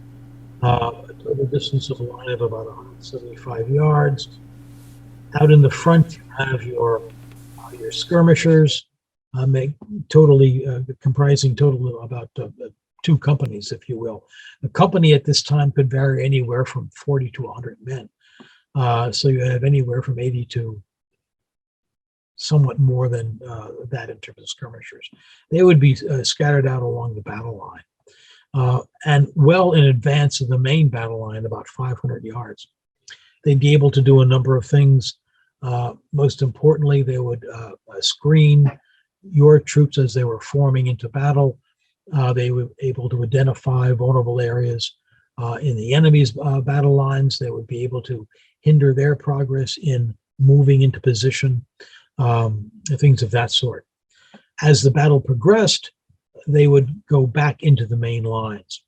a total distance of a line of about 175 yards. Out in the front, you have your skirmishers, comprising total about 2 companies, if you will. A company at this time could vary anywhere from 40 to 100 men. So you have anywhere from 80 to somewhat more than that in terms of skirmishers. They would be scattered out along the battle line and well in advance of the main battle line, about 500 yards. They'd be able to do a number of things. Most importantly, they would screen your troops as they were forming into battle. They were able to identify vulnerable areas in the enemy's battle lines. They would be able to hinder their progress in moving into position, things of that sort. As the battle progressed, they would go back into the main lines.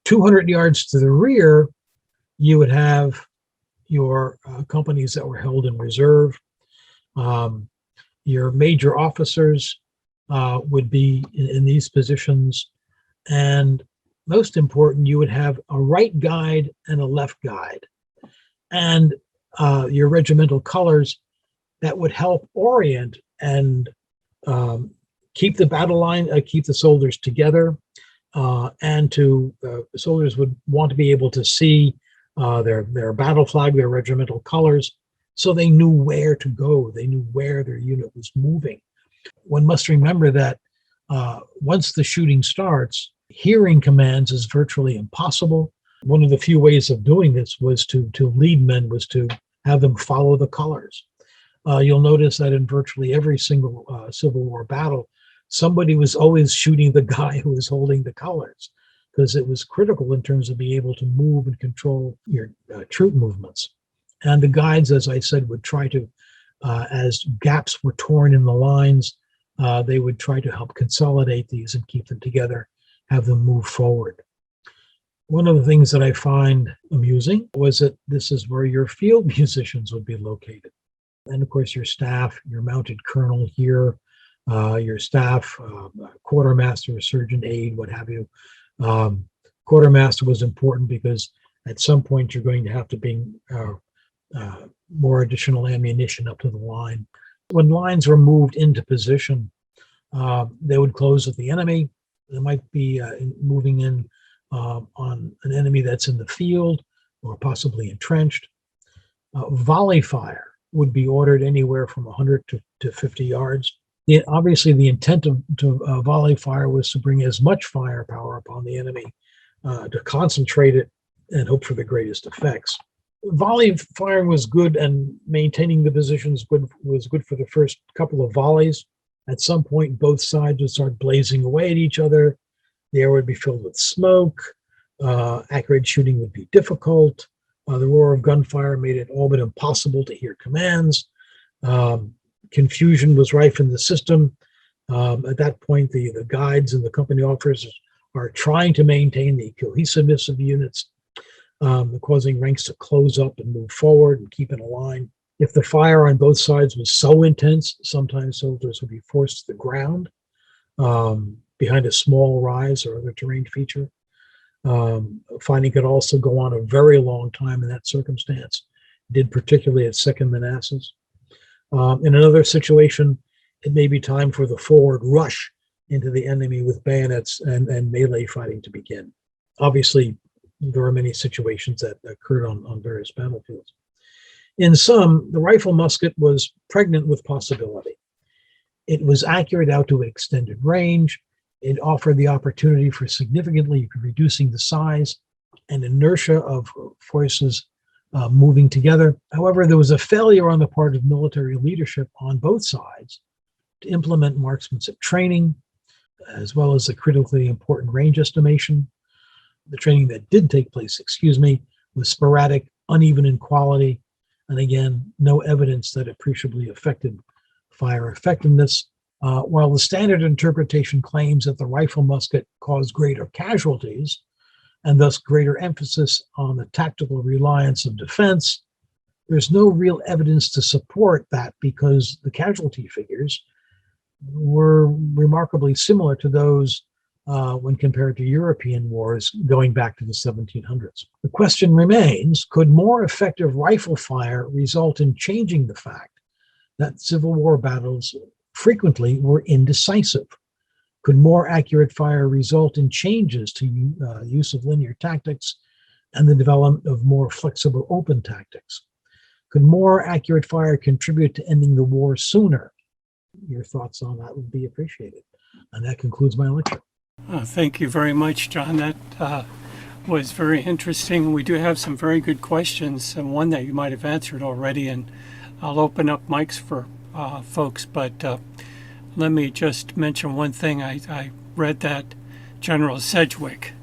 200 yards to the rear, you would have your companies that were held in reserve. Your major officers would be in these positions. And most important, you would have a right guide and a left guide. And your regimental colors that would help orient and keep the battle line, keep the soldiers together. And soldiers would want to be able to see their battle flag, their regimental colors, so they knew where to go. They knew where their unit was moving. One must remember that once the shooting starts, hearing commands is virtually impossible. One of the few ways of doing this was to lead men, was to have them follow the colors. You'll notice that in virtually every single Civil War battle, somebody was always shooting the guy who was holding the colors, because it was critical in terms of being able to move and control your troop movements. And the guides, as I said, would try to, as gaps were torn in the lines, they would try to help consolidate these and keep them together, have them move forward. One of the things that I find amusing was that this is where your field musicians would be located. And of course, your staff, your mounted colonel here, your staff, quartermaster, sergeant aide, what have you. Quartermaster was important because at some point you're going to have to bring more additional ammunition up to the line. When lines were moved into position, they would close with the enemy. They might be moving in on an enemy that's in the field or possibly entrenched. Volley fire would be ordered anywhere from 100 to 50 yards. Obviously, the intent of volley fire was to bring as much firepower upon the enemy, to concentrate it and hope for the greatest effects. Volley firing was good, and maintaining the positions was good for the first couple of volleys. At some point, both sides would start blazing away at each other. The air would be filled with smoke. Accurate shooting would be difficult. The roar of gunfire made it all but impossible to hear commands. Confusion was rife in the system. At that point, the guides and the company officers are trying to maintain the cohesiveness of the units, causing ranks to close up and move forward and keep in a line. If the fire on both sides was so intense, sometimes soldiers would be forced to the ground behind a small rise or other terrain feature. Fighting could also go on a very long time in that circumstance. It did particularly at Second Manassas. In another situation, it may be time for the forward rush into the enemy with bayonets and melee fighting to begin. Obviously, there are many situations that occurred on various battlefields. In sum, the rifle musket was pregnant with possibility. It was accurate out to an extended range. It offered the opportunity for significantly reducing the size and inertia of forces moving together. However, there was a failure on the part of military leadership on both sides to implement marksmanship training, as well as the critically important range estimation. The training that did take place, was sporadic, uneven in quality, and again, no evidence that appreciably affected fire effectiveness. While the standard interpretation claims that the rifle musket caused greater casualties, and thus greater emphasis on the tactical reliance of defense, there's no real evidence to support that, because the casualty figures were remarkably similar to those when compared to European wars going back to the 1700s. The question remains, could more effective rifle fire result in changing the fact that Civil War battles frequently were indecisive? Could more accurate fire result in changes to use of linear tactics and the development of more flexible open tactics? Could more accurate fire contribute to ending the war sooner? Your thoughts on that would be appreciated. And that concludes my lecture. Thank you very much, John. That was very interesting. We do have some very good questions, and one that you might have answered already, and I'll open up mics for folks, but let me just mention one thing. I read that General Sedgwick,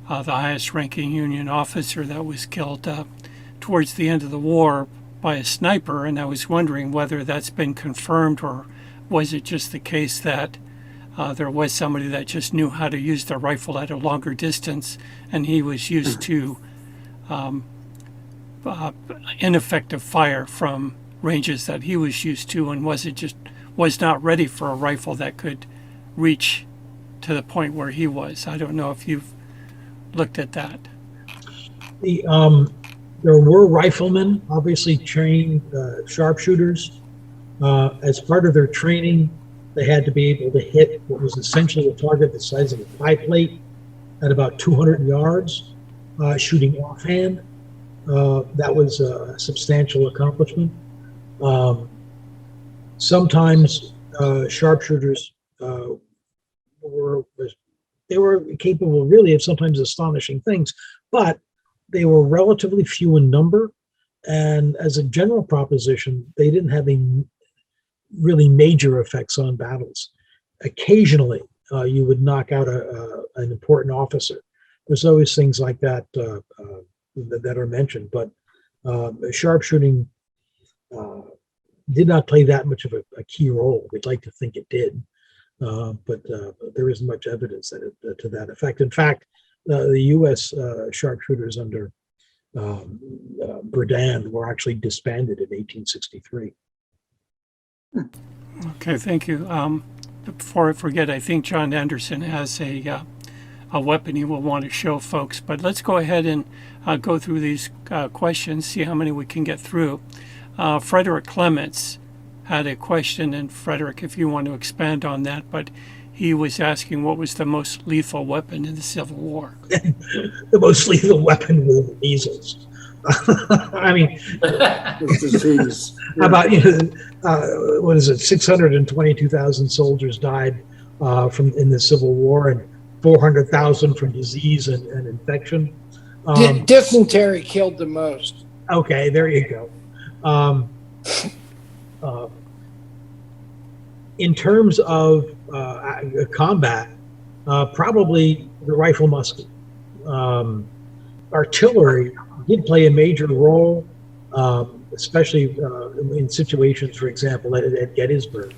the highest ranking Union officer that was killed towards the end of the war by a sniper, and I was wondering whether that's been confirmed, or was it just the case that there was somebody that just knew how to use the rifle at a longer distance, and he was used to ineffective fire from ranges that he was used to, and was not ready for a rifle that could reach to the point where he was. I don't know if you've looked at that. There were riflemen, obviously trained sharpshooters. As part of their training, they had to be able to hit what was essentially a target the size of a pie plate at about 200 yards, shooting offhand. That was a substantial accomplishment. Sometimes sharpshooters were capable really of sometimes astonishing things, but they were relatively few in number. And as a general proposition, they didn't have any really major effects on battles. Occasionally, you would knock out an important officer. There's always things like that that are mentioned, but sharpshooting did not play that much of a key role. We'd like to think it did, but there isn't much evidence that to that effect. In fact, the U.S. Sharpshooters under Berdan were actually disbanded in 1863. Okay, thank you. Before I forget, I think John Anderson has a weapon he will want to show folks, but let's go ahead and go through these questions, see how many we can get through. Frederick Clements had a question, and Frederick, if you want to expand on that, but he was asking what was the most lethal weapon in the Civil War. The most lethal weapon were the measles. I mean, disease. how about, what is it? 622,000 soldiers died in the Civil War, and 400,000 from disease and infection. Dysentery killed the most. Okay, there you go. In terms of combat, probably the rifle musket. Artillery did play a major role, especially in situations, for example, at Gettysburg,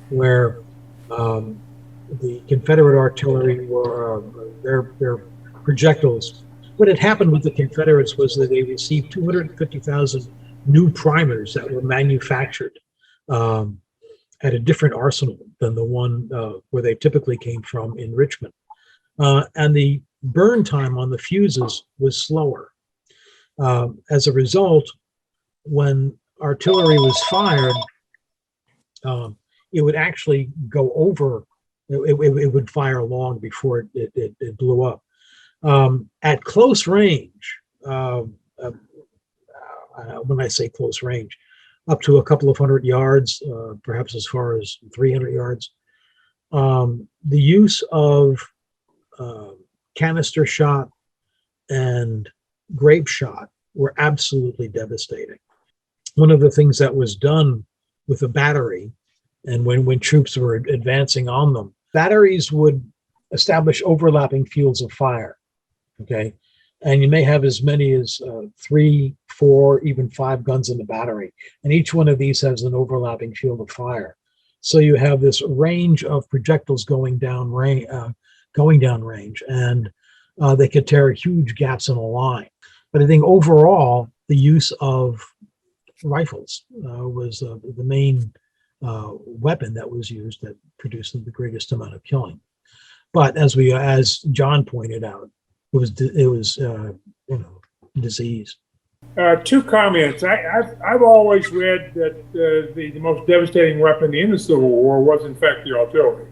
where the Confederate artillery were their projectiles. What had happened with the Confederates was that they received 250,000 new primers that were manufactured at a different arsenal than the one where they typically came from in Richmond. And the burn time on the fuses was slower. As a result, when artillery was fired, it would actually go over, it would fire long before it blew up. At close range, when I say close range, up to a couple of hundred yards, perhaps as far as 300 yards, the use of canister shot and grape shot were absolutely devastating. One of the things that was done with a battery, and when troops were advancing on them, batteries would establish overlapping fields of fire, okay? And you may have as many as 3, 4, even 5 guns in the battery. And each one of these has an overlapping field of fire. So you have this range of projectiles going down range, and they could tear huge gaps in a line. But I think overall, the use of rifles was the main weapon that was used that produced the greatest amount of killing. But as John pointed out, it was disease. Two comments. I've always read that the most devastating weapon in the Civil War was in fact the artillery.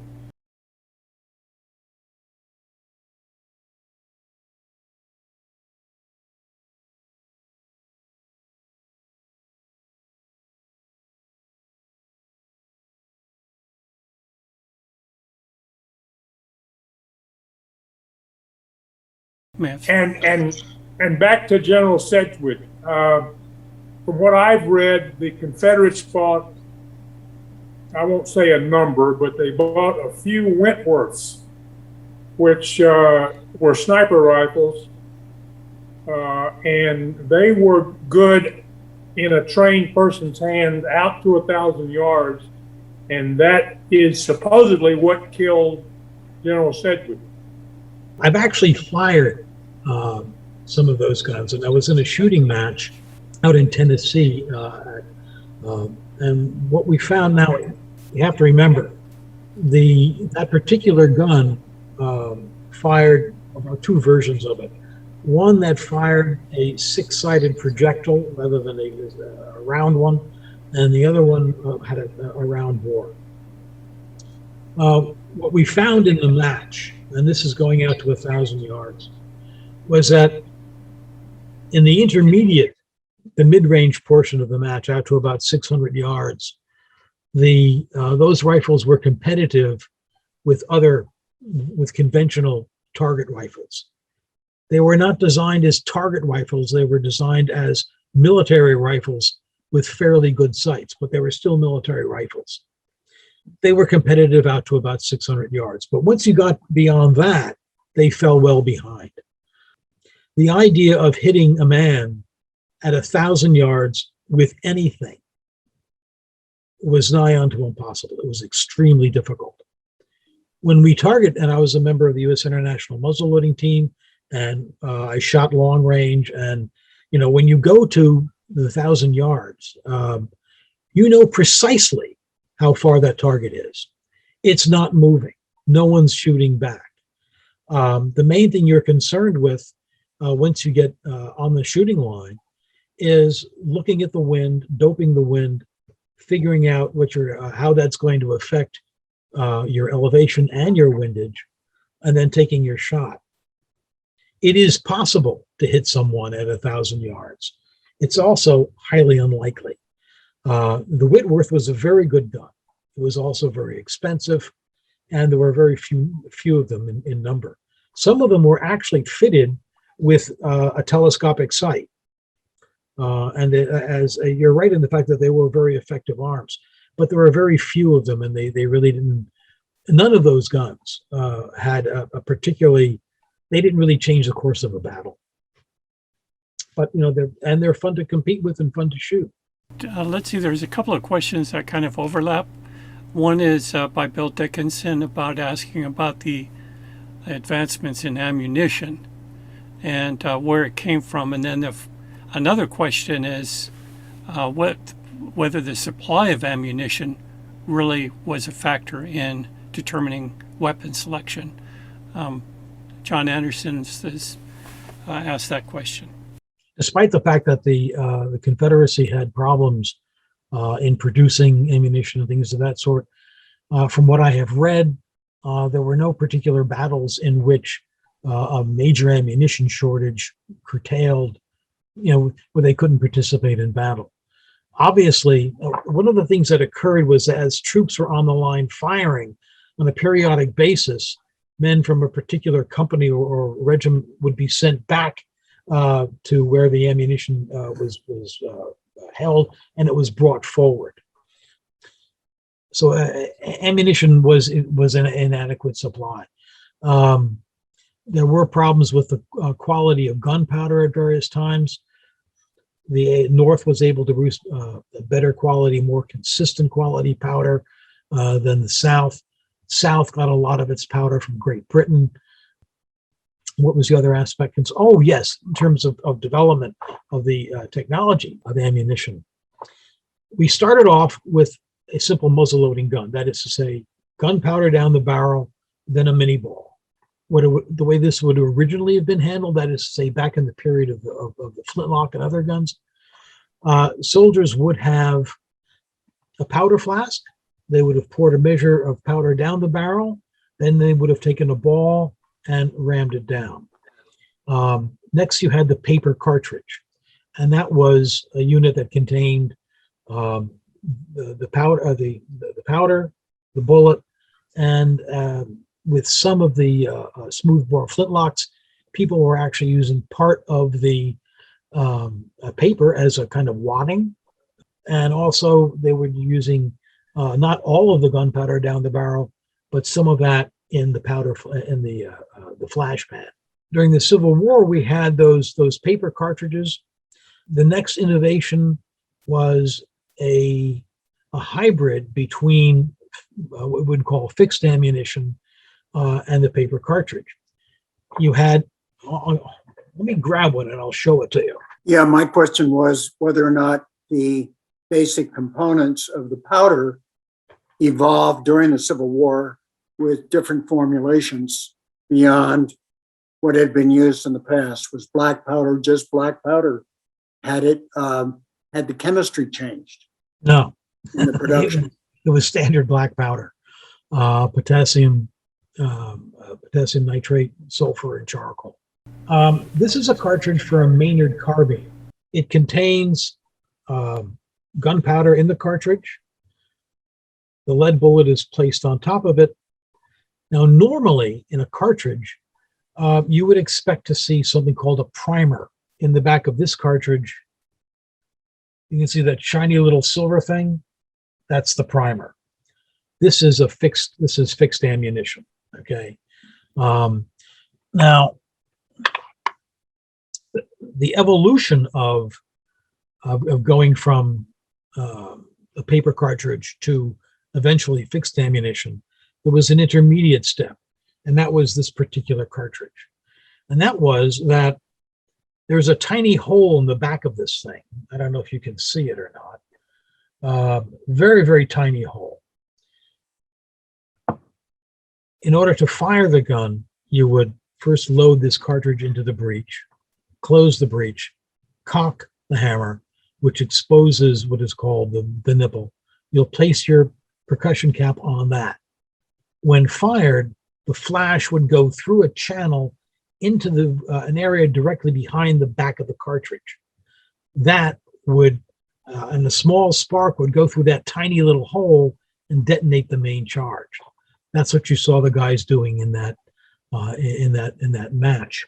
And back to General Sedgwick. From what I've read, the Confederates fought, I won't say a number, but they bought a few Wentworths, which were sniper rifles, and they were good in a trained person's hand out to 1,000 yards, and that is supposedly what killed General Sedgwick. I've actually fired some of those guns, and I was in a shooting match out in Tennessee, and what we found now, you have to remember, that particular gun fired about 2 versions of it. One that fired a 6-sided projectile rather than a round one, and the other one had a round bore. What we found in the match, and this is going out to 1,000 yards, was that in the intermediate, the mid-range portion of the match, out to about 600 yards, those rifles were competitive with conventional target rifles. They were not designed as target rifles. They were designed as military rifles with fairly good sights, but they were still military rifles. They were competitive out to about 600 yards. But once you got beyond that, they fell well behind. The idea of hitting a man at 1,000 yards with anything was nigh unto impossible. It was extremely difficult. When we target, and I was a member of the U.S. International Muzzleloading Team, and I shot long range, and when you go to the 1,000 yards, you know precisely how far that target is. It's not moving. No one's shooting back. The main thing you're concerned with once you get on the shooting line is looking at the wind, doping the wind, figuring out what how that's going to affect your elevation and your windage, and then taking your shot. It is possible to hit someone at 1,000 yards. It's also highly unlikely. The Whitworth was a very good gun. It was also very expensive, and there were very few of them in number. Some of them were actually fitted with a telescopic sight. You're right in the fact that they were very effective arms, but there were very few of them, and they really didn't. None of those guns had a particularly. They didn't really change the course of a battle. But they're fun to compete with and fun to shoot. Let's see. There's a couple of questions that kind of overlap. One is by Bill Dickinson asking about the advancements in ammunition and where it came from, and then another question is whether the supply of ammunition really was a factor in determining weapon selection. John Anderson has asked that question. Despite the fact that the Confederacy had problems in producing ammunition and things of that sort, from what I have read, there were no particular battles in which a major ammunition shortage curtailed, where they couldn't participate in battle. Obviously, one of the things that occurred was as troops were on the line firing on a periodic basis, men from a particular company or regiment would be sent back to where the ammunition was held, and it was brought forward. So ammunition was an inadequate supply. There were problems with the quality of gunpowder at various times. The North was able to produce a better quality, more consistent quality powder than the South. South got a lot of its powder from Great Britain. What was the other aspect? Oh, yes, in terms of development of the technology of ammunition. We started off with a simple muzzle-loading gun. That is to say, gunpowder down the barrel, then a mini ball. The way this would originally have been handled, that is to say, back in the period of the flintlock and other guns, soldiers would have a powder flask. They would have poured a measure of powder down the barrel. Then they would have taken a ball and rammed it down. Next, you had the paper cartridge, and that was a unit that contained the powder, the bullet, and with some of the smoothbore flintlocks, people were actually using part of the paper as a kind of wadding, and also they were using not all of the gunpowder down the barrel, but some of that in the powder in the flash pad. During the Civil War, we had those paper cartridges. The next innovation was a hybrid between what we would call fixed ammunition and the paper cartridge. You had, let me grab one and I'll show it to you. Yeah, my question was whether or not the basic components of the powder evolved during the Civil War with different formulations beyond what had been used in the past. Was black powder just black powder? Had the chemistry changed? No. In the production? It was standard black powder, potassium nitrate, sulfur, and charcoal. This is a cartridge for a Maynard carbine. It contains gunpowder in the cartridge. The lead bullet is placed on top of it. Now, normally in a cartridge, you would expect to see something called a primer in the back of this cartridge. You can see that shiny little silver thing. That's the primer. This is fixed ammunition. Okay. Now, the evolution of going from a paper cartridge to eventually fixed ammunition, there was an intermediate step, and that was this particular cartridge. And that was that there's a tiny hole in the back of this thing. I don't know if you can see it or not. Very, very tiny hole. In order to fire the gun, you would first load this cartridge into the breech, close the breech, cock the hammer, which exposes what is called the nipple. You'll place your percussion cap on that. When fired, the flash would go through a channel into an area directly behind the back of the cartridge. That would, and a small spark would go through that tiny little hole and detonate the main charge. That's what you saw the guys doing in that match.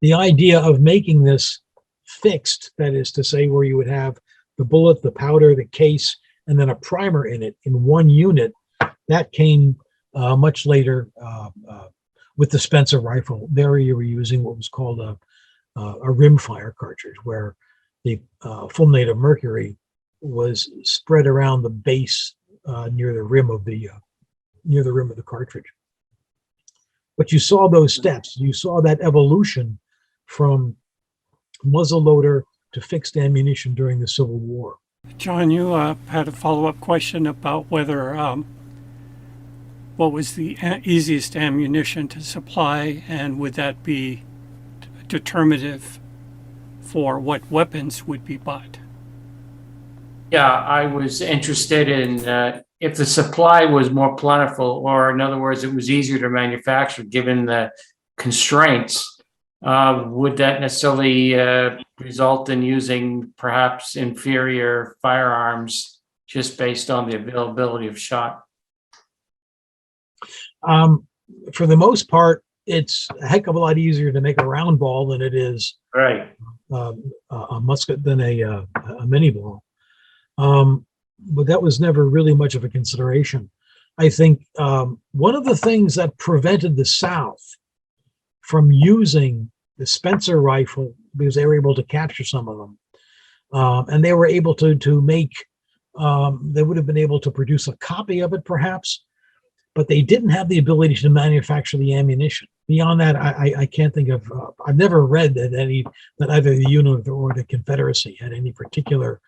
The idea of making this fixed, that is to say, where you would have the bullet, the powder, the case, and then a primer in it in one unit, that came much later with the Spencer rifle. There you were using what was called a rimfire cartridge, where the fulminate of mercury was spread around the base near the rim of the cartridge. But you saw those steps. You saw that evolution from muzzleloader to fixed ammunition during the Civil War. John, you had a follow-up question about whether what was the easiest ammunition to supply, and would that be determinative for what weapons would be bought? Yeah, I was interested in if the supply was more plentiful, or in other words, it was easier to manufacture given the constraints. Would that necessarily result in using perhaps inferior firearms just based on the availability of shot? For the most part, it's a heck of a lot easier to make a round ball than it is a musket than a mini ball. But that was never really much of a consideration. I think one of the things that prevented the South from using the Spencer rifle, because they were able to capture some of them, and they were able to make, they would have been able to produce a copy of it perhaps, but they didn't have the ability to manufacture the ammunition. Beyond that, I can't think of, I've never read that either the Union or the Confederacy had any particular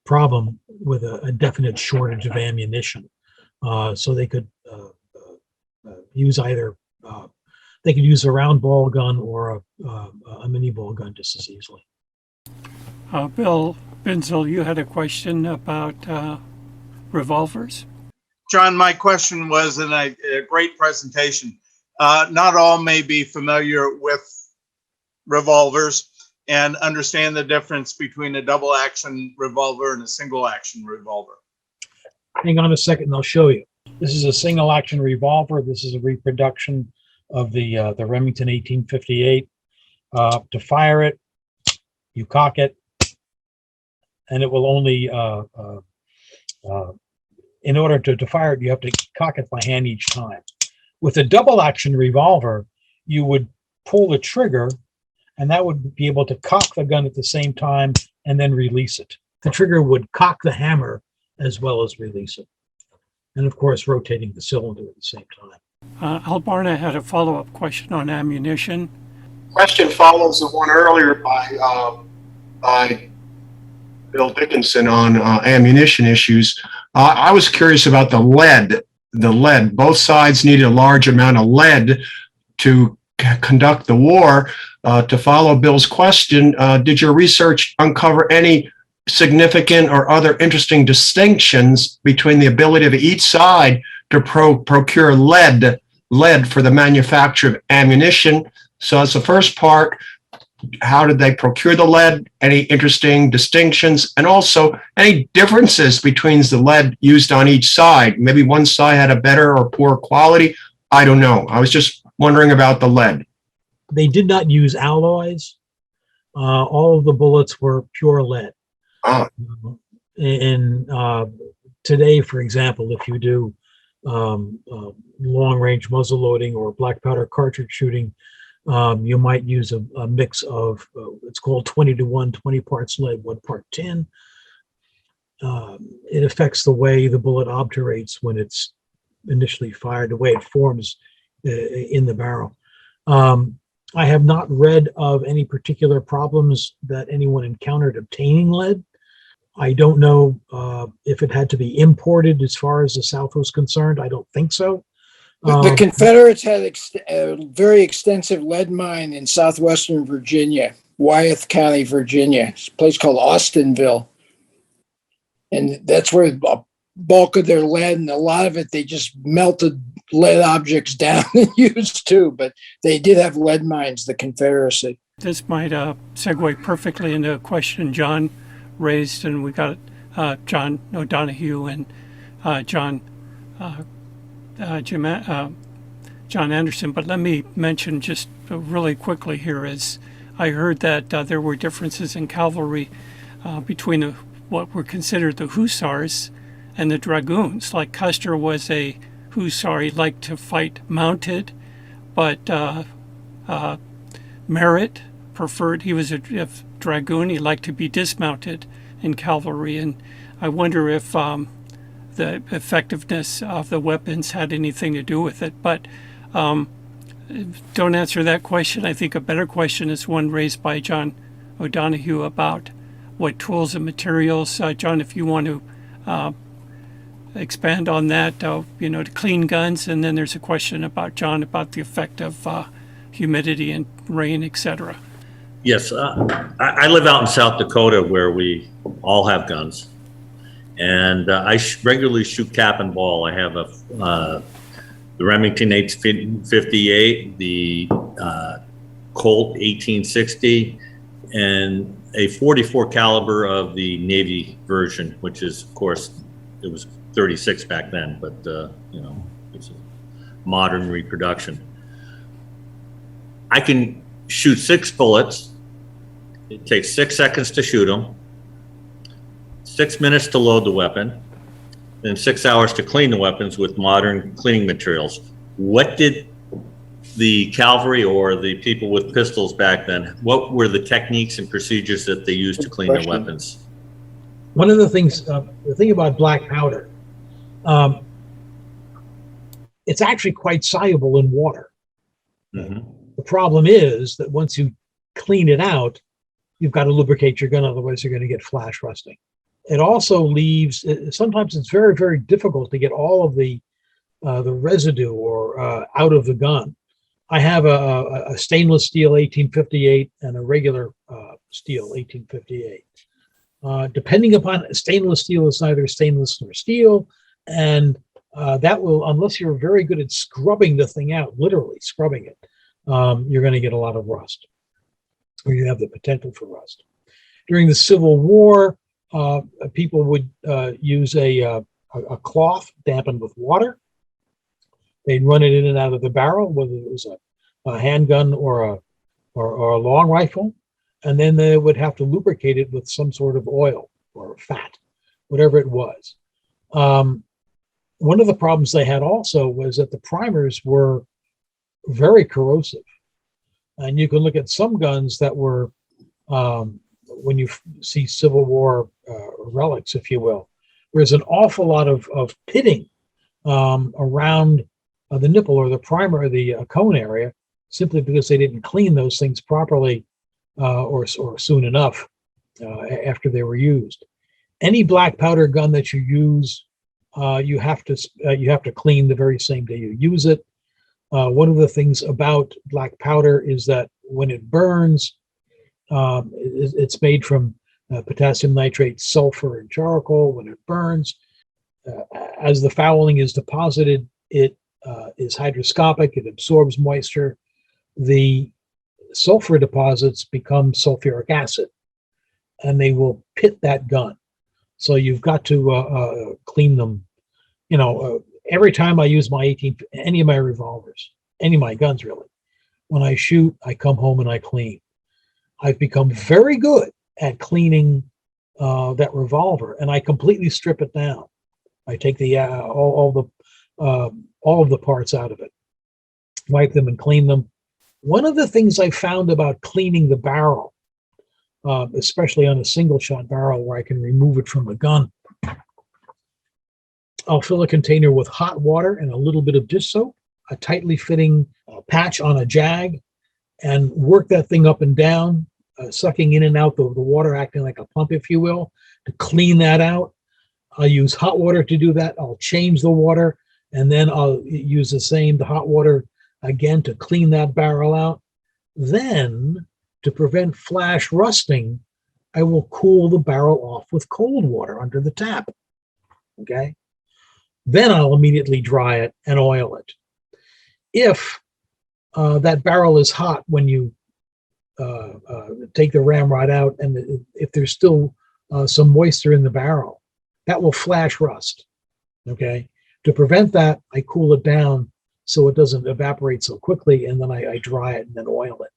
problem with a definite shortage of ammunition. So they could use either, they could use a round ball gun or a mini ball gun just as easily. Bill Binzel, you had a question about revolvers? John, my question was, in a great presentation, not all may be familiar with revolvers and understand the difference between a double action revolver and a single action revolver. Hang on a second, I'll show you. This is a single action revolver. This is a reproduction of the Remington 1858. To fire it, you cock it, and it will only, in order to fire it, you have to cock it by hand each time. With a double action revolver, you would pull the trigger, and that would be able to cock the gun at the same time and then release it. The trigger would cock the hammer as well as release it. And of course, rotating the cylinder at the same time. Al Barna had a follow-up question on ammunition. Question follows the one earlier by Bill Dickinson on ammunition issues. I was curious about the lead. Both sides needed a large amount of lead to conduct the war. To follow Bill's question, did your research uncover any significant or other interesting distinctions between the ability of each side to procure lead for the manufacture of ammunition? So that's the first part. How did they procure the lead? Any interesting distinctions? And also any differences between the lead used on each side? Maybe one side had a better or poor quality. I don't know. I was just wondering about the lead. They did not use alloys. All of the bullets were pure lead. Ah, And today, for example, if you do long-range muzzle loading or black powder cartridge shooting, you might use a mix of, it's called 20-to-1, 20 parts lead, 1 part tin. It affects the way the bullet obturates when it's initially fired, the way it forms in the barrel. I have not read of any particular problems that anyone encountered obtaining lead. I don't know if it had to be imported as far as the South was concerned. I don't think so. The Confederates had a very extensive lead mine in southwestern Virginia, Wyeth County, Virginia. It's a place called Austinville. And that's where a bulk of their lead, and a lot of it, they just melted lead objects down and used too. But they did have lead mines, the Confederacy. This might segue perfectly into a question John raised, and we got John O'Donohue and John Anderson. But let me mention just really quickly here is I heard that there were differences in cavalry between what were considered the hussars and the dragoons. Like Custer was a hussar, he liked to fight mounted, but Merritt preferred, he was a dragoon, he liked to be dismounted in cavalry. And I wonder if the effectiveness of the weapons had anything to do with it. But don't answer that question. I think a better question is one raised by John O'Donohue about what tools and materials. John, if you want to expand on that, to clean guns. And then there's a question about John about the effect of humidity and rain, etc. Yes, I live out in South Dakota where we all have guns. And I regularly shoot cap and ball. I have the Remington 858, the Colt 1860, and a 44 caliber of the Navy version, which is, of course, it was 36 back then, but it's a modern reproduction. I can shoot 6 bullets. It takes 6 seconds to shoot them. 6 minutes to load the weapon, and 6 hours to clean the weapons with modern cleaning materials. What did the cavalry or the people with pistols back then, what were the techniques and procedures that they used to clean their weapons? One of the things, the thing about black powder, it's actually quite soluble in water. Mm-hmm. The problem is that once you clean it out, you've got to lubricate your gun, otherwise you're going to get flash rusting. It also leaves, sometimes it's very, very difficult to get all of the residue or out of the gun. I have a stainless steel 1858 and a regular steel 1858. Depending upon stainless steel, it's neither stainless nor steel. And that will, unless you're very good at scrubbing the thing out, literally scrubbing it, you're going to get a lot of rust, or you have the potential for rust. During the Civil War, people would use a cloth dampened with water. They'd run it in and out of the barrel, whether it was a handgun or a long rifle, and then they would have to lubricate it with some sort of oil or fat, whatever it was. One of the problems they had also was that the primers were very corrosive. And you can look at some guns that were, when you see Civil War relics, if you will, there's an awful lot of pitting around the nipple or the primer or the cone area, simply because they didn't clean those things properly or soon enough after they were used. Any black powder gun that you use, you have to clean the very same day you use it. One of the things about black powder is that when it burns, it's made from potassium nitrate, sulfur, and charcoal. When it burns, as the fouling is deposited, it is hygroscopic, it absorbs moisture. The sulfur deposits become sulfuric acid, and they will pit that gun. So you've got to clean them. Every time I use any of my revolvers, any of my guns really. When I shoot, I come home and I clean. I've become very good at cleaning that revolver, and I completely strip it down. I take the all of the parts out of it, wipe them and clean them. One of the things I found about cleaning the barrel, especially on a single shot barrel where I can remove it from the gun, I'll fill a container with hot water and a little bit of dish soap, a tightly fitting patch on a jag, and work that thing up and down, sucking in and out the water, acting like a pump, if you will, to clean that out. I'll use hot water to do that. I'll change the water, and then I'll use the hot water again to clean that barrel out. Then, to prevent flash rusting, I will cool the barrel off with cold water under the tap. Okay? Then I'll immediately dry it and oil it. If that barrel is hot when you take the ramrod out, and if there's still some moisture in the barrel, that will flash rust. Okay? To prevent that, I cool it down so it doesn't evaporate so quickly, and then I dry it and then oil it.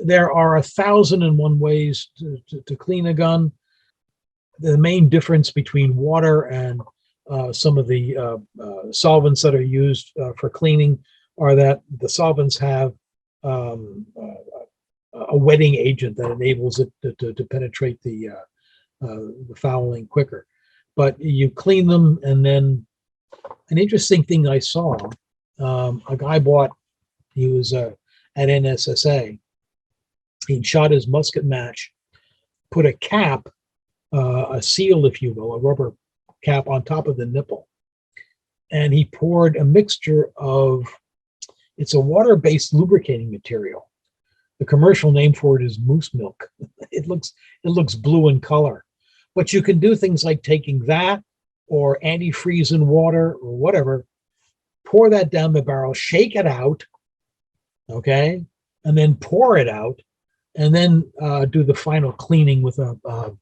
There are 1,001 ways to clean a gun. The main difference between water and some of the solvents that are used for cleaning are that the solvents have a wetting agent that enables it to penetrate the fouling quicker. But you clean them, and then an interesting thing I saw, a guy he was at N-SSA. He'd shot his musket match, put a cap, a seal, if you will, a rubber cap on top of the nipple, and he poured a mixture of, it's a water-based lubricating material. The commercial name for it is moose milk. It looks blue in color, but you can do things like taking that or antifreeze in water or whatever, pour that down the barrel, shake it out, okay, and then pour it out, and then do the final cleaning with a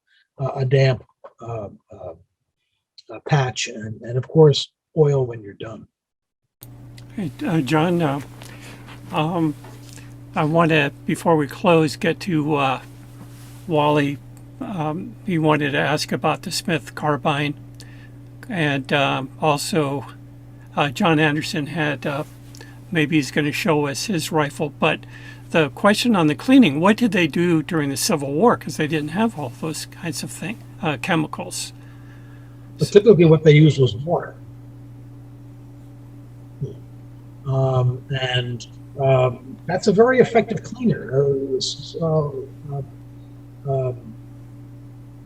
damp patch, and of course oil when you're done. Hey, John, I want to, before we close, get to Wally. He wanted to ask about the Smith Carbine, and also John Anderson had, maybe he's going to show us his rifle, but the question on the cleaning, what did they do during the Civil War? Because they didn't have all those kinds of chemicals. But typically what they used was water. That's a very effective cleaner.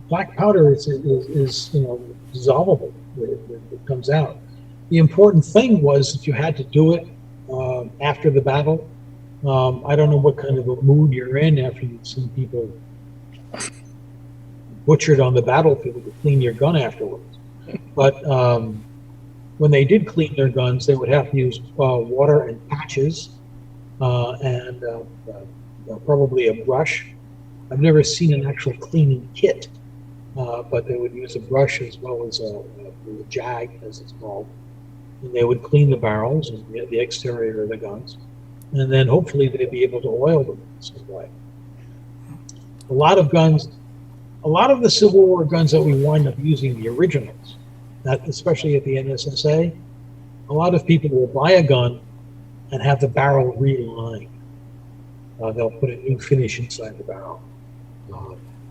Black powder is dissolvable. It comes out. The important thing was that you had to do it after the battle. I don't know what kind of a mood you're in after you've seen people butchered on the battlefield to clean your gun afterwards. But when they did clean their guns, they would have to use water and patches and probably a brush. I've never seen an actual cleaning kit, but they would use a brush as well as a jag, as it's called. And they would clean the barrels and the exterior of the guns. And then hopefully they'd be able to oil them in some way. A lot of the Civil War guns that we wind up using, the originals, especially at the N-SSA, a lot of people will buy a gun and have the barrel relined. They'll put a new finish inside the barrel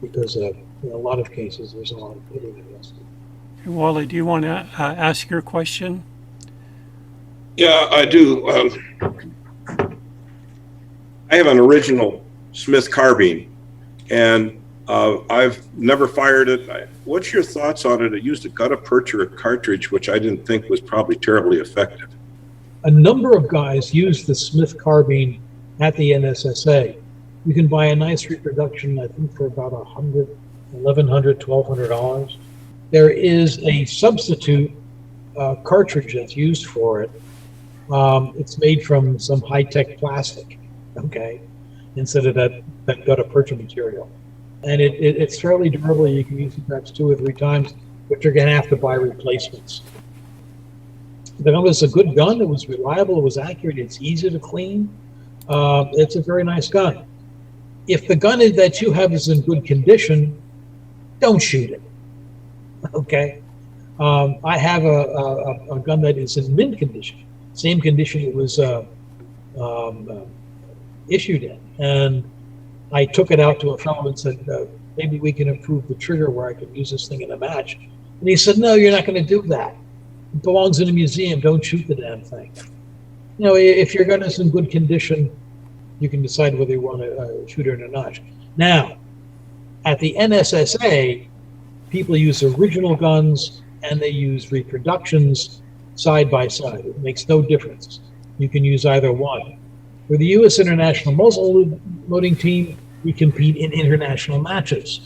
because in a lot of cases there's a lot of pitting against it. Hey, Wally, do you want to ask your question? Yeah, I do. I have an original Smith Carbine, and I've never fired it. What's your thoughts on it? It used a gutta-percha cartridge, which I didn't think was probably terribly effective. A number of guys use the Smith Carbine at the N-SSA. You can buy a nice reproduction, I think, for about $100, $1,100, $1,200. There is a substitute cartridge that's used for it. It's made from some high-tech plastic, okay, instead of that gutta-percha material. And it's fairly durable. You can use it perhaps 2 or 3 times, but you're going to have to buy replacements. the gun was a good gun. It was reliable. It was accurate. It's easy to clean. It's a very nice gun. If the gun that you have is in good condition, don't shoot it. Okay. I have a gun that is in mint condition, same condition it was issued in, and I took it out to a fellow and said, maybe we can improve the trigger where I could use this thing in a match. And he said, no, you're not going to do that. It belongs in a museum. Don't shoot the damn thing. You know, if your gun is in good condition, you can decide whether you want to shoot it or not. Now, at the N-SSA, people use original guns and they use reproductions side by side. It makes no difference. You can use either one. For the U.S. International Muzzle Loading Team, we compete in international matches.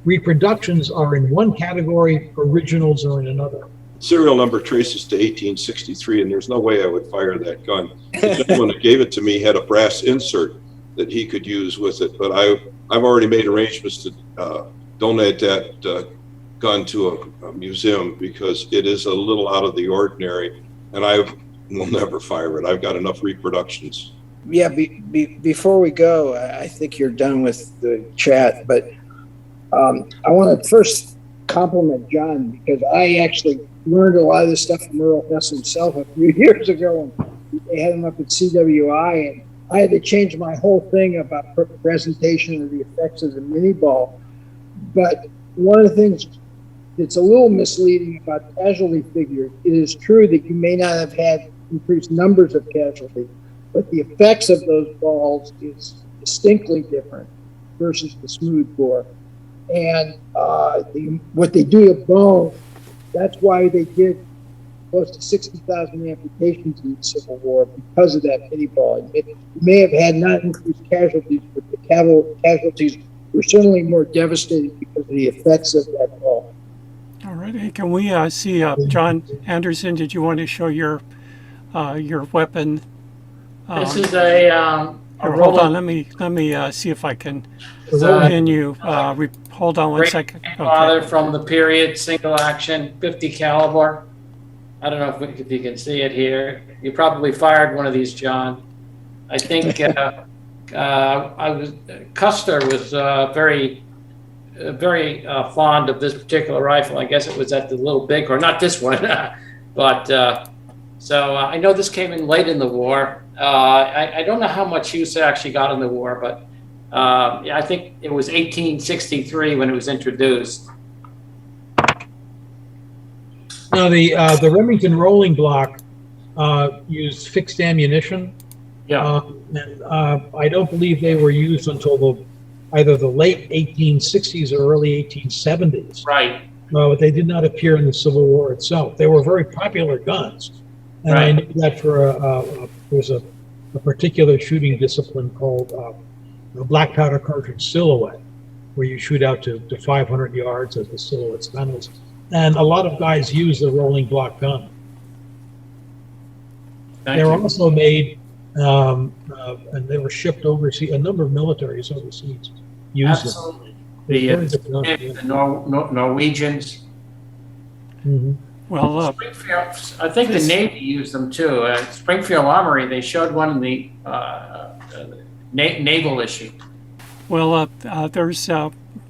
Reproductions are in one category, originals are in another. Serial number traces to 1863, and there's no way I would fire that gun. The gentleman that gave it to me had a brass insert that he could use with it, but I've already made arrangements to donate that gun to a museum because it is a little out of the ordinary, and I will never fire it. I've got enough reproductions. Yeah, before we go, I think you're done with the chat, but I want to first compliment John because I actually learned a lot of this stuff from Earl Hess himself a few years ago. And they had him up at CWI, and I had to change my whole thing about presentation of the effects of the mini ball. But one of the things that's a little misleading about casualty figures, it is true that you may not have had increased numbers of casualties, but the effects of those balls is distinctly different versus the smooth bore. And what they do to bone, that's why they did close to 60,000 amputations in the Civil War because of that mini ball. It may have had not increased casualties, but the casualties were certainly more devastating because of the effects of that ball. All right. Hey, can we see John Anderson? Did you want to show your weapon? This is a hold on. Let me see if I can pin you. Hold on one second. Grandfather from the period, single action, 50 caliber. I don't know if you can see it here. You probably fired one of these, John. I think Custer was very fond of this particular rifle. I guess it was at the Little Big, or not this one, but so I know this came in late in the war. I don't know how much use it actually got in the war, but I think it was 1863 when it was introduced. Now, the Remington rolling block used fixed ammunition. Yeah. And I don't believe they were used until either the late 1860s or early 1870s. Right. But they did not appear in the Civil War itself. They were very popular guns. And Right. I knew that there's a particular shooting discipline called the black powder cartridge silhouette, where you shoot out to 500 yards as the silhouette spindles. And a lot of guys use the rolling block gun. They were also made, and they were shipped overseas. A number of militaries overseas used them. Absolutely. The Norwegians. Mm-hmm. Well, Springfield, I think the Navy used them too. Springfield Armory, they showed one in the naval issue. Well,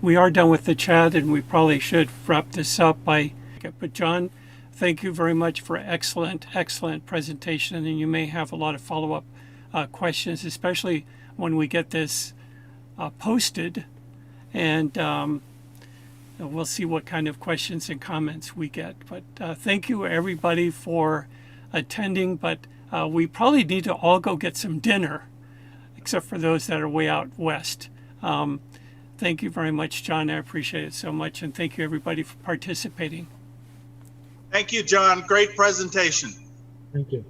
we are done with the chat, and we probably should wrap this up but John, thank you very much for excellent presentation, and you may have a lot of follow-up questions, especially when we get this posted, and we'll see what kind of questions and comments we get. But thank you everybody for attending, but we probably need to all go get some dinner, except for those that are way out west. Thank you very much, John. I appreciate it so much, and thank you everybody for participating. Thank you, John. Great presentation. Thank you.